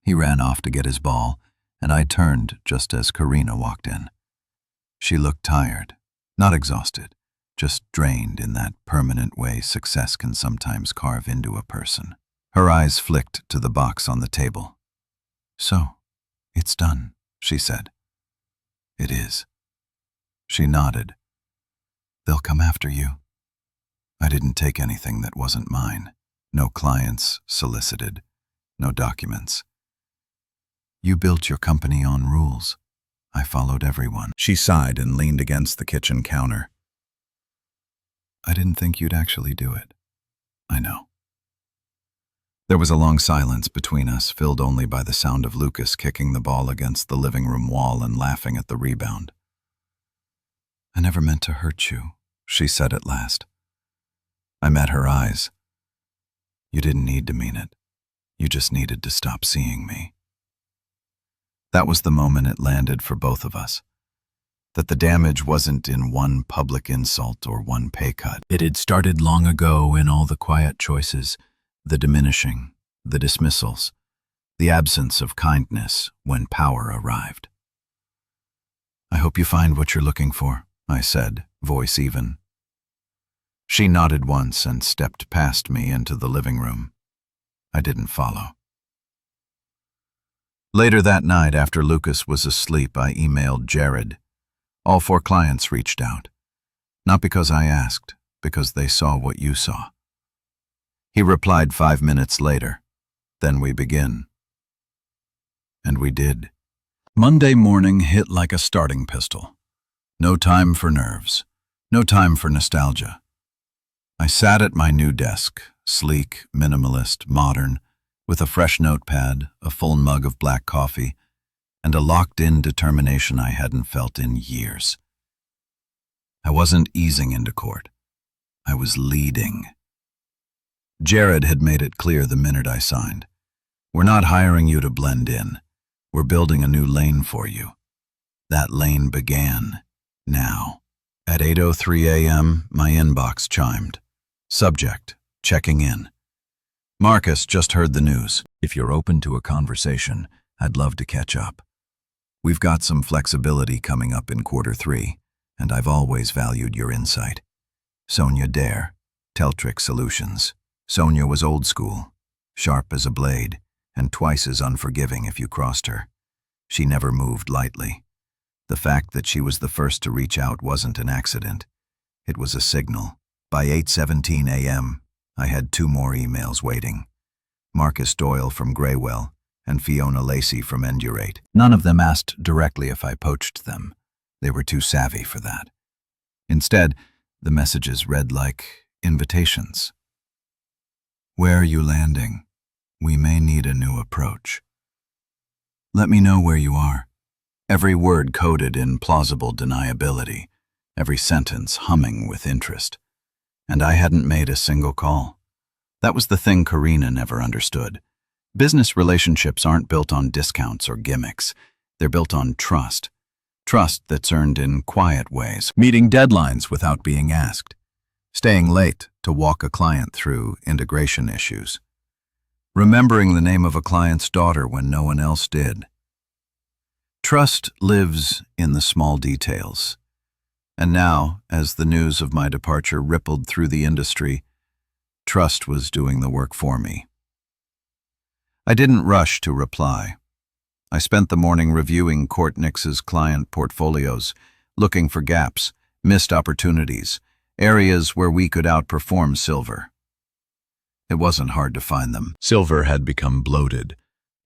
He ran off to get his ball, and I turned just as Karina walked in. She looked tired, not exhausted, just drained in that permanent way success can sometimes carve into a person. Her eyes flicked to the box on the table. "So, it's done," she said. "It is." She nodded. "They'll come after you." I didn't take anything that wasn't mine. No clients solicited, no documents. "You built your company on rules. I followed everyone." She sighed and leaned against the kitchen counter. "I didn't think you'd actually do it." "I know." There was a long silence between us, filled only by the sound of Lucas kicking the ball against the living room wall and laughing at the rebound. "I never meant to hurt you," she said at last. I met her eyes. "You didn't need to mean it. You just needed to stop seeing me." That was the moment it landed for both of us. That the damage wasn't in one public insult or one pay cut. It had started long ago in all the quiet choices, the diminishing, the dismissals, the absence of kindness when power arrived. "I hope you find what you're looking for," I said, voice even. She nodded once and stepped past me into the living room. I didn't follow. Later that night, after Lucas was asleep, I emailed Jared. All 4 clients reached out. Not because I asked, because they saw what you saw. He replied 5 minutes later. "Then we begin." And we did. Monday morning hit like a starting pistol. No time for nerves. No time for nostalgia. I sat at my new desk, sleek, minimalist, modern, with a fresh notepad, a full mug of black coffee, and a locked-in determination I hadn't felt in years. I wasn't easing into court. I was leading. Jared had made it clear the minute I signed. "We're not hiring you to blend in. We're building a new lane for you." That lane began, now. At 8:03 a.m., my inbox chimed. Subject, checking in. "Marcus, just heard the news. If you're open to a conversation, I'd love to catch up. We've got some flexibility coming up in Q3, and I've always valued your insight. Sonia Dare, Teltrick Solutions." Sonia was old school, sharp as a blade, and twice as unforgiving if you crossed her. She never moved lightly. The fact that she was the first to reach out wasn't an accident. It was a signal. By 8:17 a.m., I had 2 more emails waiting. Marcus Doyle from Graywell and Fiona Lacey from Endurate. None of them asked directly if I poached them. They were too savvy for that. Instead, the messages read like invitations. "Where are you landing? We may need a new approach. Let me know where you are. every word coded in plausible deniability, every sentence humming with interest. And I hadn't made a single call. That was the thing Karina never understood. Business relationships aren't built on discounts or gimmicks. They're built on trust. Trust that's earned in quiet ways, meeting deadlines without being asked, staying late to walk a client through integration issues, remembering the name of a client's daughter when no one else did. Trust lives in the small details. And now, as the news of my departure rippled through the industry, trust was doing the work for me. I didn't rush to reply. I spent the morning reviewing Courtnix's client portfolios, looking for gaps, missed opportunities, areas where we could outperform Silver. It wasn't hard to find them. Silver had become bloated,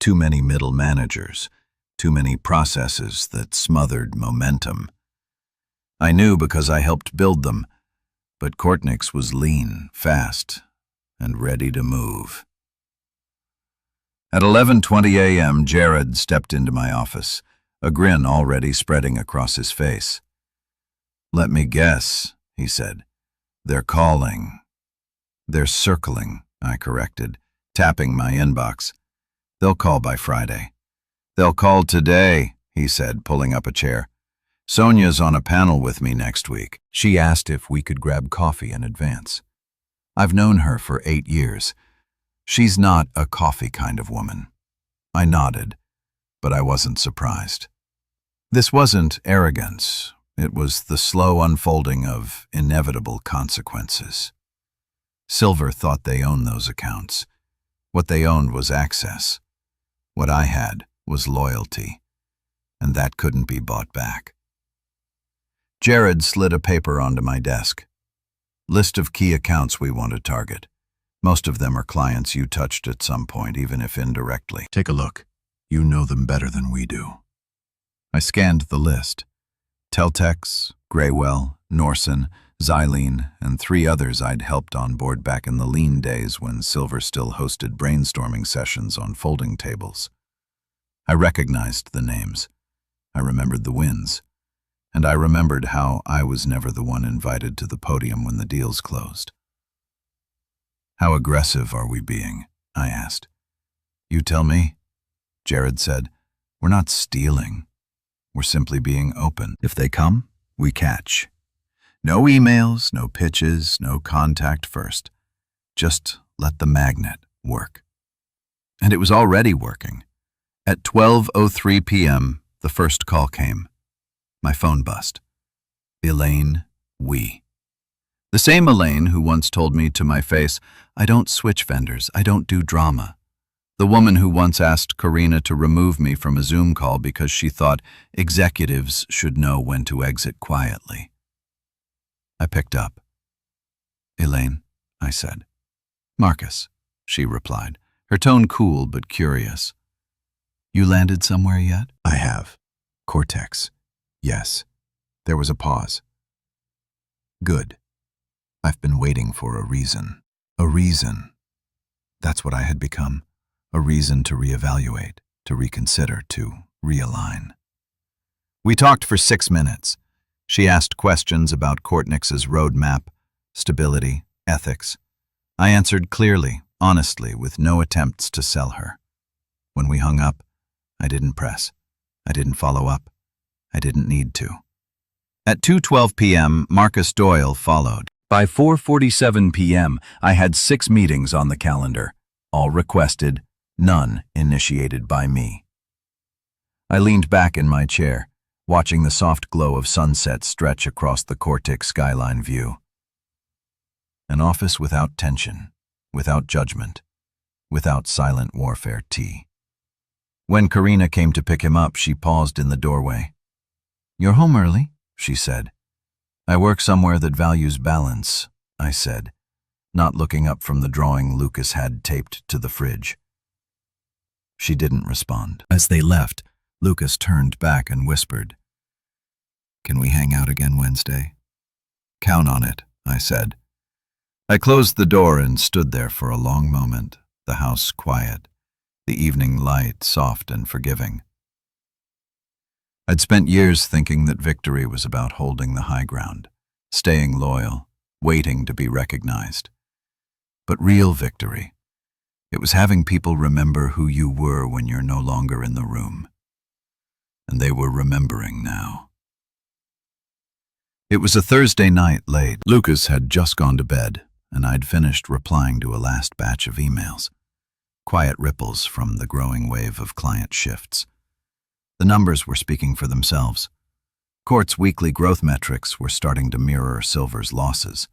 too many middle managers, too many processes that smothered momentum. I knew because I helped build them, but Courtnix was lean, fast, and ready to move. At 11:20 a.m., Jared stepped into my office, a grin already spreading across his face. "Let me guess," he said. "They're calling." "They're circling," I corrected, tapping my inbox. "They'll call by Friday." "They'll call today," he said, pulling up a chair. "Sonia's on a panel with me next week." She asked if we could grab coffee in advance. I've known her for 8 years. She's not a coffee kind of woman. I nodded, but I wasn't surprised. This wasn't arrogance. It was the slow unfolding of inevitable consequences. Silver thought they owned those accounts. What they owned was access. What I had was loyalty, and that couldn't be bought back. Jared slid a paper onto my desk. "List of key accounts we want to target. Most of them are clients you touched at some point, even if indirectly. Take a look. You know them better than we do." I scanned the list. Teltex, Graywell, Norson, Xylene, and 3 others I'd helped on board back in the lean days when Silver still hosted brainstorming sessions on folding tables. I recognized the names. I remembered the wins. And I remembered how I was never the one invited to the podium when the deals closed. "How aggressive are we being?" I asked. "You tell me," Jared said. "We're not stealing. We're simply being open. If they come, we catch. No emails, no pitches, no contact first. Just let the magnet work." And it was already working. At 12:03 p.m., the first call came. My phone buzzed. Elaine Wee. The same Elaine who once told me to my face, "I don't switch vendors, I don't do drama." The woman who once asked Karina to remove me from a Zoom call because she thought executives should know when to exit quietly. I picked up. "Elaine," I said. "Marcus," she replied, her tone cool but curious. "You landed somewhere yet?" "I have. Cortex. Yes." There was a pause. "Good. I've been waiting for a reason." A reason. That's what I had become. A reason to reevaluate, to reconsider, to realign. We talked for 6 minutes. She asked questions about Courtnix's roadmap, stability, ethics. I answered clearly, honestly, with no attempts to sell her. When we hung up, I didn't press. I didn't follow up. I didn't need to. At 2:12 p.m., Marcus Doyle followed. By 4:47 p.m., I had 6 meetings on the calendar, all requested, none initiated by me. I leaned back in my chair, watching the soft glow of sunset stretch across the Cortex skyline view. An office without tension, without judgment, without silent warfare tea. When Karina came to pick him up, she paused in the doorway. "You're home early," she said. "I work somewhere that values balance," I said, not looking up from the drawing Lucas had taped to the fridge. She didn't respond. As they left, Lucas turned back and whispered, "Can we hang out again Wednesday?" "Count on it," I said. I closed the door and stood there for a long moment, the house quiet, the evening light soft and forgiving. I'd spent years thinking that victory was about holding the high ground, staying loyal, waiting to be recognized. But real victory, it was having people remember who you were when you're no longer in the room. And they were remembering now. It was a Thursday night late. Lucas had just gone to bed, and I'd finished replying to a last batch of emails. Quiet ripples from the growing wave of client shifts. The numbers were speaking for themselves. Court's weekly growth metrics were starting to mirror Silver's losses.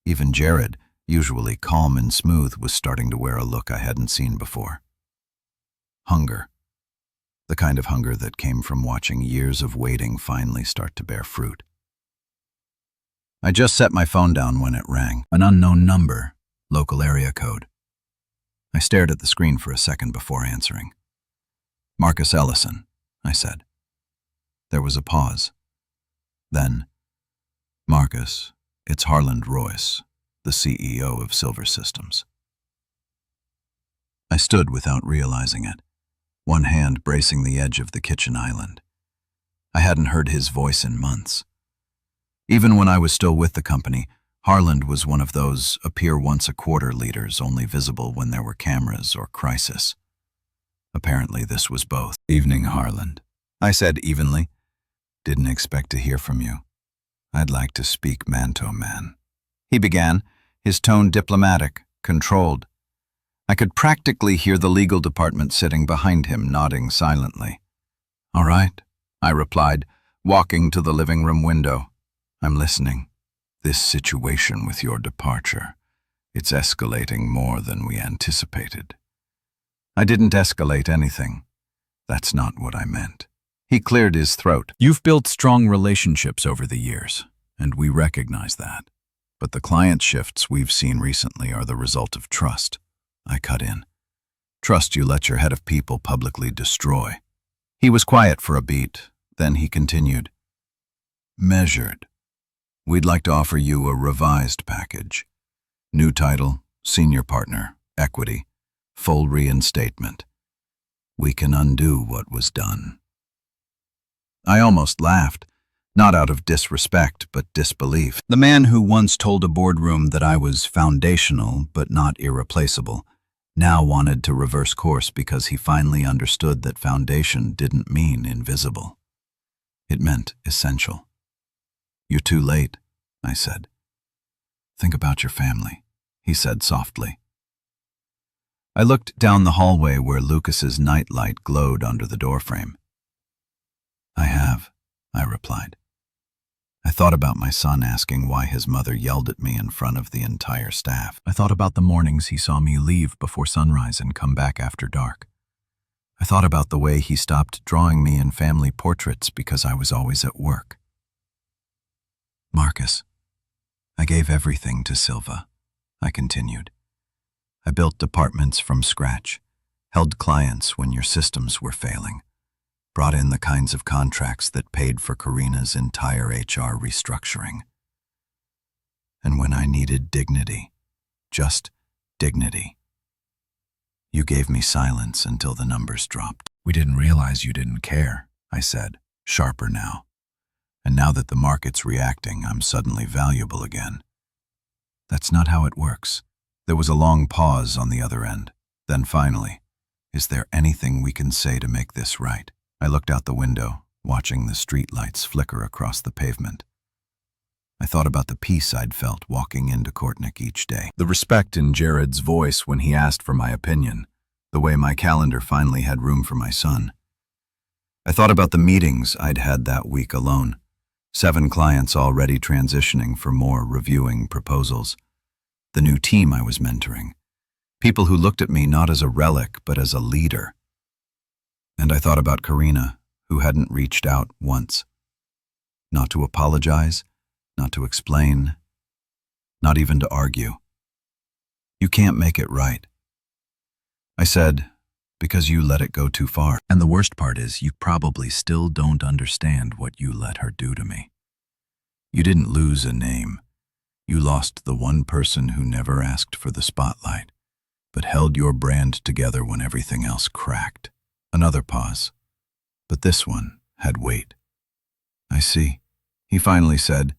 Even Jared, usually calm and smooth, was starting to wear a look I hadn't seen before. Hunger. The kind of hunger that came from watching years of waiting finally start to bear fruit. I just set my phone down when it rang. An unknown number, local area code. I stared at the screen for a second before answering. "Marcus Ellison," I said. There was a pause. Then, "Marcus, it's Harland Royce, the CEO of Silver Systems." I stood without realizing it, one hand bracing the edge of the kitchen island. I hadn't heard his voice in months. Even when I was still with the company, Harland was one of those appear-once-a-quarter leaders only visible when there were cameras or crisis. Apparently this was both. "Evening, Harland," I said evenly. "Didn't expect to hear from you. I'd like to speak man to man." He began, his tone diplomatic, controlled. I could practically hear the legal department sitting behind him, nodding silently. "All right," I replied, walking to the living room window. "I'm listening. This situation with your departure, it's escalating more than we anticipated." "I didn't escalate anything. That's not what I meant." He cleared his throat. "You've built strong relationships over the years, and we recognize that. But the client shifts we've seen recently are the result of trust." I cut in. "Trust you let your head of people publicly destroy." He was quiet for a beat, then he continued. "Measured. We'd like to offer you a revised package. New title, senior partner, equity, full reinstatement. We can undo what was done." I almost laughed, not out of disrespect but disbelief. The man who once told a boardroom that I was foundational but not irreplaceable now wanted to reverse course because he finally understood that foundation didn't mean invisible. It meant essential. "You're too late," I said. "Think about your family," he said softly. I looked down the hallway where Lucas's nightlight glowed under the doorframe. "I have," I replied. I thought about my son asking why his mother yelled at me in front of the entire staff. I thought about the mornings he saw me leave before sunrise and come back after dark. I thought about the way he stopped drawing me in family portraits because I was always at work. "Marcus, I gave everything to Silva," I continued. "I built departments from scratch, held clients when your systems were failing, brought in the kinds of contracts that paid for Karina's entire HR restructuring. And when I needed dignity, just dignity, you gave me silence until the numbers dropped." "We didn't realize you didn't care," I said, sharper now. "And now that the market's reacting, I'm suddenly valuable again." "That's not how it works." There was a long pause on the other end. Then finally, "Is there anything we can say to make this right?" I looked out the window, watching the streetlights flicker across the pavement. I thought about the peace I'd felt walking into Courtnick each day, the respect in Jared's voice when he asked for my opinion, the way my calendar finally had room for my son. I thought about the meetings I'd had that week alone, 7 clients already transitioning for more reviewing proposals, the new team I was mentoring, people who looked at me not as a relic but as a leader. And I thought about Karina, who hadn't reached out once. Not to apologize, not to explain, not even to argue. "You can't make it right." I said, "Because you let it go too far. And the worst part is you probably still don't understand what you let her do to me. You didn't lose a name. You lost the one person who never asked for the spotlight, but held your brand together when everything else cracked." Another pause, but this one had weight. I see. He finally said,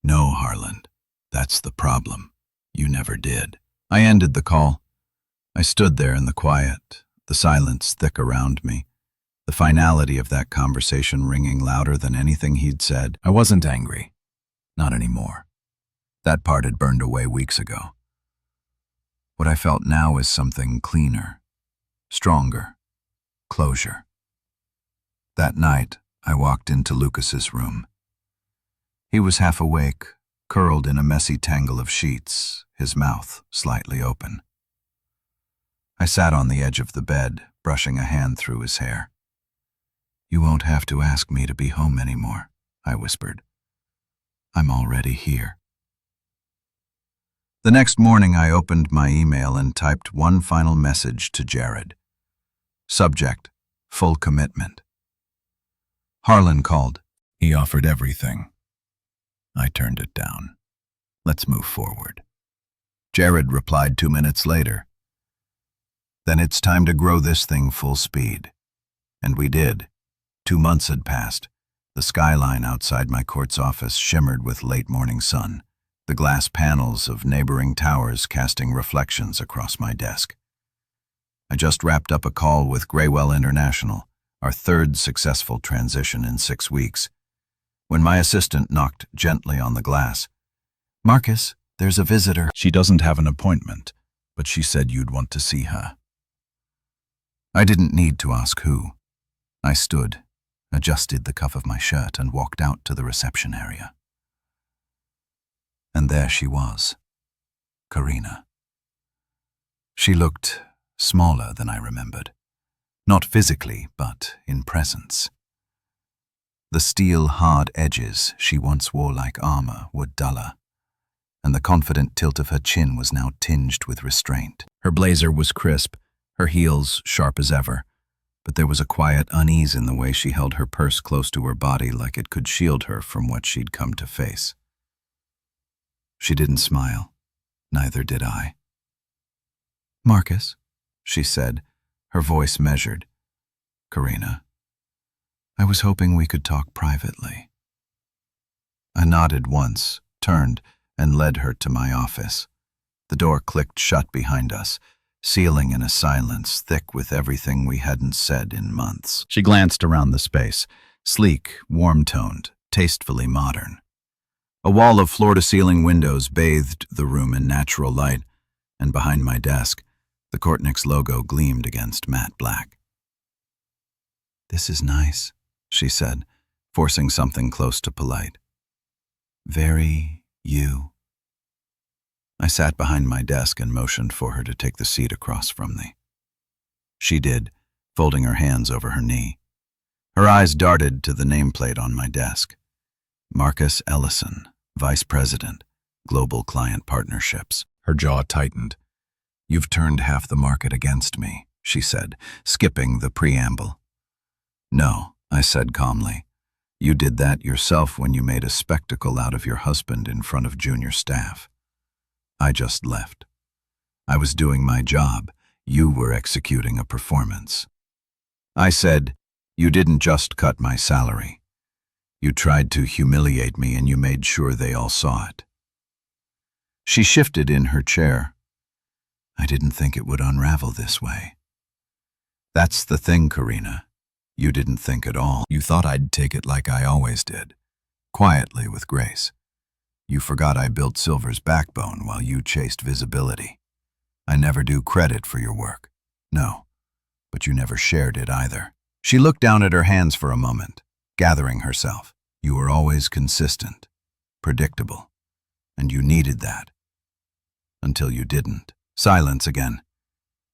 "No, Harland, that's the problem. You never did." I ended the call. I stood there in the quiet, the silence thick around me, the finality of that conversation ringing louder than anything he'd said. I wasn't angry. Not anymore. That part had burned away weeks ago. What I felt now is something cleaner, stronger, closure. That night, I walked into Lucas's room. He was half awake, curled in a messy tangle of sheets, his mouth slightly open. I sat on the edge of the bed, brushing a hand through his hair. "You won't have to ask me to be home anymore," I whispered. "I'm already here." The next morning, I opened my email and typed one final message to Jared. Subject: full commitment. Harlan called. He offered everything. I turned it down. Let's move forward. Jared replied 2 minutes later. Then it's time to grow this thing full speed. And we did. 2 months had passed. The skyline outside my court's office shimmered with late morning sun, the glass panels of neighboring towers casting reflections across my desk. I just wrapped up a call with Graywell International, our third successful transition in 6 weeks, when my assistant knocked gently on the glass. "Marcus, there's a visitor." "She doesn't have an appointment, but she said you'd want to see her." I didn't need to ask who. I stood, adjusted the cuff of my shirt, and walked out to the reception area. And there she was, Karina. She looked smaller than I remembered. Not physically, but in presence. The steel-hard edges she once wore like armor were duller, and the confident tilt of her chin was now tinged with restraint. Her blazer was crisp, her heels sharp as ever, but there was a quiet unease in the way she held her purse close to her body, like it could shield her from what she'd come to face. She didn't smile. Neither did I. "Marcus," she said, her voice measured. "Karina, I was hoping we could talk privately." I nodded once, turned, and led her to my office. The door clicked shut behind us, sealing in a silence thick with everything we hadn't said in months. She glanced around the space, sleek, warm-toned, tastefully modern. A wall of floor-to-ceiling windows bathed the room in natural light, and behind my desk, the Kortnick's logo gleamed against matte black. "This is nice," she said, forcing something close to polite. "Very you." I sat behind my desk and motioned for her to take the seat across from me. She did, folding her hands over her knee. Her eyes darted to the nameplate on my desk. Marcus Ellison, Vice President, Global Client Partnerships. Her jaw tightened. "You've turned half the market against me," she said, skipping the preamble. "No," I said calmly. "You did that yourself when you made a spectacle out of your husband in front of junior staff. I just left. I was doing my job. You were executing a performance." I said, "You didn't just cut my salary. You tried to humiliate me, and you made sure they all saw it." She shifted in her chair. "I didn't think it would unravel this way." "That's the thing, Karina. You didn't think at all. You thought I'd take it like I always did, quietly with grace. You forgot I built Silver's backbone while you chased visibility. I never do credit for your work. No, but you never shared it either." She looked down at her hands for a moment, gathering herself. "You were always consistent, predictable, and you needed that. Until you didn't." Silence again.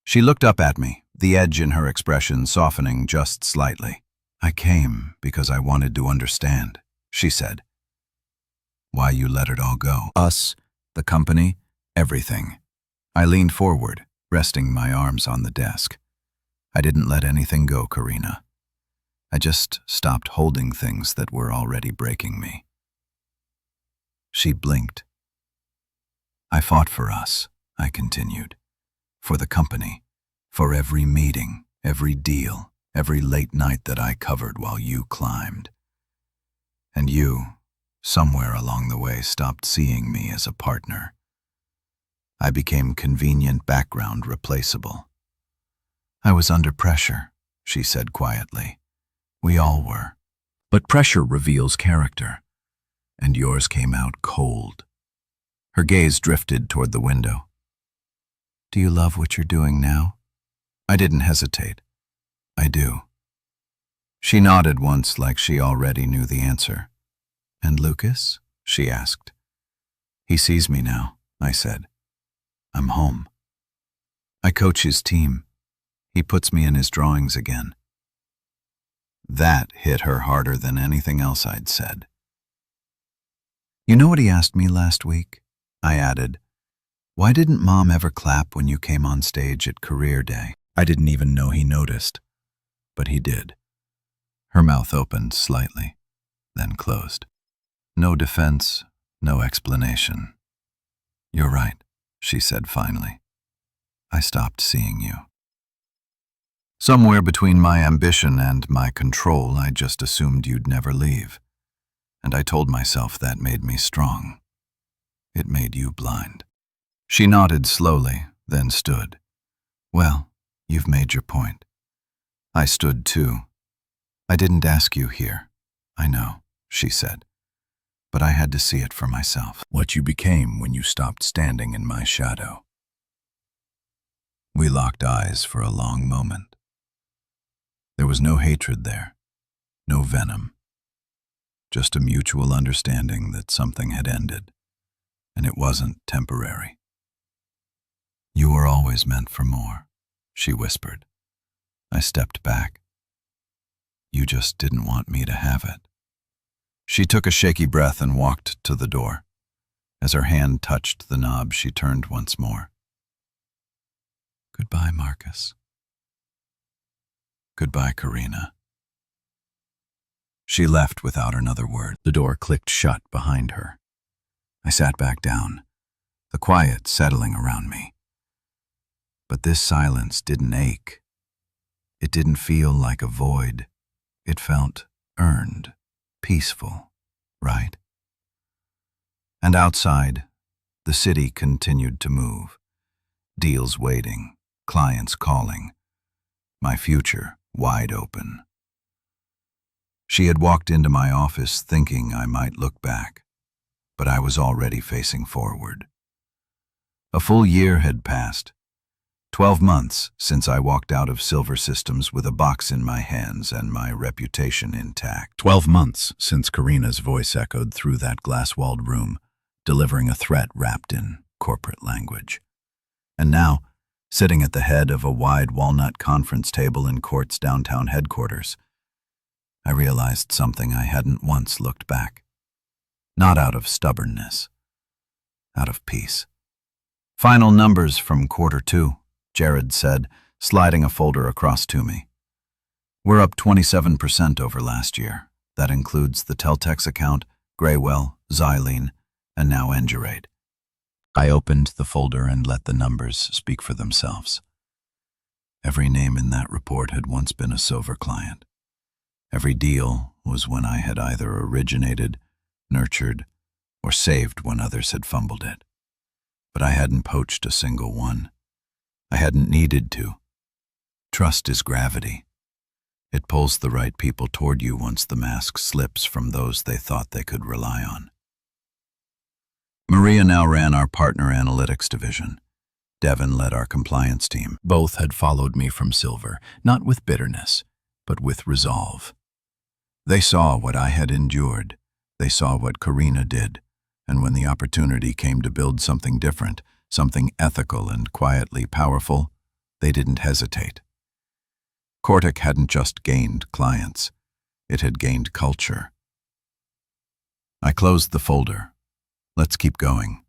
She looked up at me, the edge in her expression softening just slightly. "I came because I wanted to understand," she said. "Why you let it all go. Us, the company, everything." I leaned forward, resting my arms on the desk. "I didn't let anything go, Karina. I just stopped holding things that were already breaking me." She blinked. "I fought for us," I continued. "For the company. For every meeting, every deal, every late night that I covered while you climbed. And you, somewhere along the way, stopped seeing me as a partner. I became convenient background replaceable. I was under pressure, she said quietly. We all were. But pressure reveals character, and yours came out cold. Her gaze drifted toward the window. Do you love what you're doing now? I didn't hesitate. I do. She nodded once like she already knew the answer. And Lucas? She asked. He sees me now, I said. I'm home. I coach his team. He puts me in his drawings again. That hit her harder than anything else I'd said. You know what he asked me last week? I added. Why didn't Mom ever clap when you came on stage at Career Day? I didn't even know he noticed, but he did. Her mouth opened slightly, then closed. No defense, no explanation. You're right, she said finally. I stopped seeing you. Somewhere between my ambition and my control, I just assumed you'd never leave. And I told myself that made me strong. It made you blind. She nodded slowly, then stood. Well, you've made your point. I stood too. I didn't ask you here. I know, she said. But I had to see it for myself. What you became when you stopped standing in my shadow. We locked eyes for a long moment. There was no hatred there, no venom. Just a mutual understanding that something had ended, and it wasn't temporary. You were always meant for more, she whispered. I stepped back. You just didn't want me to have it. She took a shaky breath and walked to the door. As her hand touched the knob, she turned once more. Goodbye, Marcus. Goodbye, Karina. She left without another word. The door clicked shut behind her. I sat back down, the quiet settling around me. But this silence didn't ache. It didn't feel like a void. It felt earned, peaceful, right? And outside, the city continued to move. Deals waiting, clients calling. My future wide open. She had walked into my office thinking I might look back, but I was already facing forward. A full year had passed. 12 months since I walked out of Silver Systems with a box in my hands and my reputation intact. 12 months since Karina's voice echoed through that glass-walled room, delivering a threat wrapped in corporate language. And now, sitting at the head of a wide walnut conference table in Court's downtown headquarters, I realized something I hadn't once looked back. Not out of stubbornness, out of peace. Final numbers from Q2, Jared said, sliding a folder across to me. We're up 27% over last year. That includes the Teltex account, Graywell, Xylene, and now Endurade. I opened the folder and let the numbers speak for themselves. Every name in that report had once been a Silver client. Every deal was when I had either originated, nurtured, or saved when others had fumbled it. But I hadn't poached a single one. I hadn't needed to. Trust is gravity. It pulls the right people toward you once the mask slips from those they thought they could rely on. Maria now ran our partner analytics division. Devin led our compliance team. Both had followed me from Silver, not with bitterness, but with resolve. They saw what I had endured. They saw what Karina did. And when the opportunity came to build something different, something ethical and quietly powerful, they didn't hesitate. Cortec hadn't just gained clients. It had gained culture. I closed the folder. Let's keep going.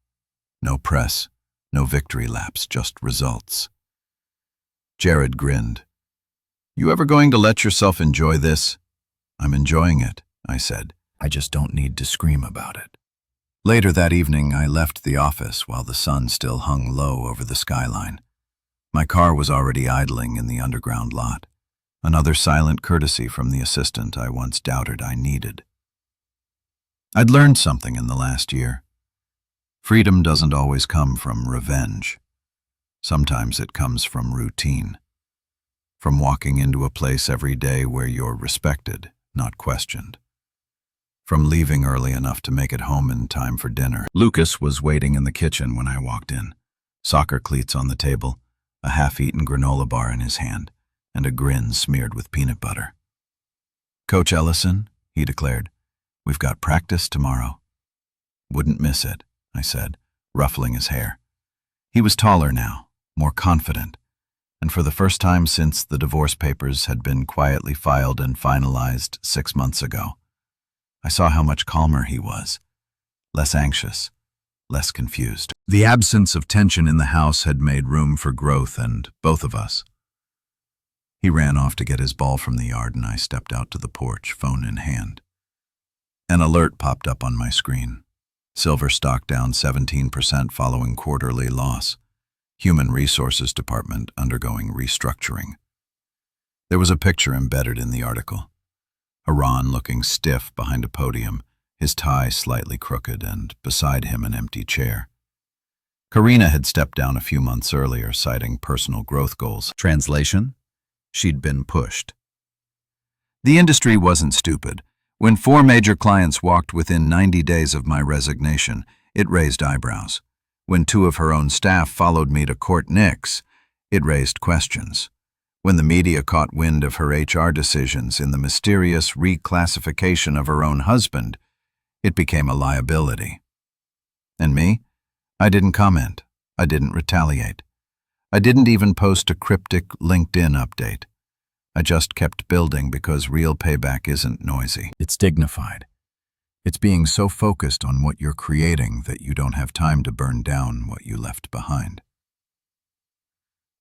No press, no victory laps, just results. Jared grinned. You ever going to let yourself enjoy this? I'm enjoying it, I said. I just don't need to scream about it. Later that evening, I left the office while the sun still hung low over the skyline. My car was already idling in the underground lot, another silent courtesy from the assistant I once doubted I needed. I'd learned something in the last year. Freedom doesn't always come from revenge. Sometimes it comes from routine. From walking into a place every day where you're respected, not questioned. From leaving early enough to make it home in time for dinner. Lucas was waiting in the kitchen when I walked in, soccer cleats on the table, a half-eaten granola bar in his hand, and a grin smeared with peanut butter. "Coach Ellison," he declared, "we've got practice tomorrow." "Wouldn't miss it," I said, ruffling his hair. He was taller now, more confident, and for the first time since the divorce papers had been quietly filed and finalized 6 months ago, I saw how much calmer he was, less anxious, less confused. The absence of tension in the house had made room for growth and both of us. He ran off to get his ball from the yard and I stepped out to the porch, phone in hand. An alert popped up on my screen. Silver stock down 17% following quarterly loss. Human Resources Department undergoing restructuring. There was a picture embedded in the article. Ron looking stiff behind a podium, his tie slightly crooked, and beside him an empty chair. Karina had stepped down a few months earlier, citing personal growth goals. Translation? She'd been pushed. The industry wasn't stupid. When 4 major clients walked within 90 days of my resignation, it raised eyebrows. When 2 of her own staff followed me to court Nix, it raised questions. When the media caught wind of her HR decisions in the mysterious reclassification of her own husband, it became a liability. And me? I didn't comment. I didn't retaliate. I didn't even post a cryptic LinkedIn update. I just kept building because real payback isn't noisy. It's dignified. It's being so focused on what you're creating that you don't have time to burn down what you left behind.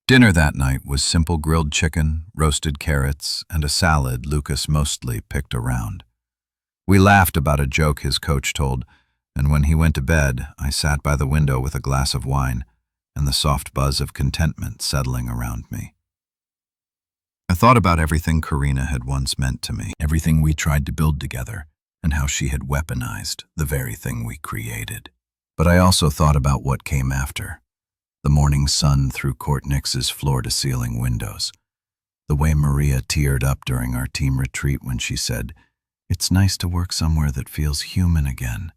Dinner that night was simple grilled chicken, roasted carrots, and a salad Lucas mostly picked around. We laughed about a joke his coach told, and when he went to bed, I sat by the window with a glass of wine and the soft buzz of contentment settling around me. I thought about everything Karina had once meant to me, everything we tried to build together, and how she had weaponized the very thing we created. But I also thought about what came after. The morning sun through Court Nix's floor-to-ceiling windows. The way Maria teared up during our team retreat when she said, "It's nice to work somewhere that feels human again."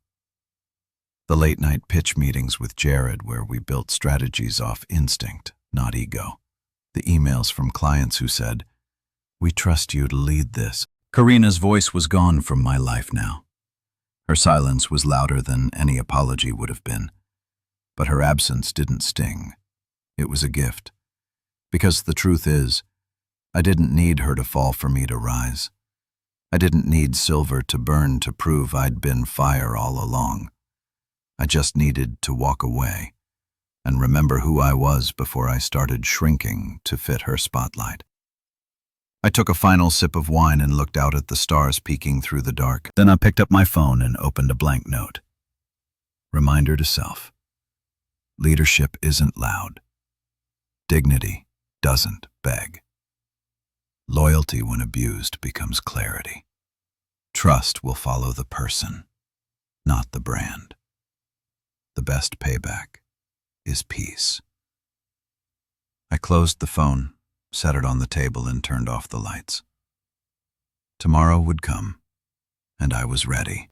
The late-night pitch meetings with Jared where we built strategies off instinct, not ego. The emails from clients who said, "We trust you to lead this." Karina's voice was gone from my life now. Her silence was louder than any apology would have been. But her absence didn't sting. It was a gift. Because the truth is, I didn't need her to fall for me to rise. I didn't need silver to burn to prove I'd been fire all along. I just needed to walk away and remember who I was before I started shrinking to fit her spotlight. I took a final sip of wine and looked out at the stars peeking through the dark. Then I picked up my phone and opened a blank note. Reminder to self. Leadership isn't loud. Dignity doesn't beg. Loyalty, when abused, becomes clarity. Trust will follow the person, not the brand. The best payback is peace. I closed the phone, set it on the table, and turned off the lights. Tomorrow would come, and I was ready.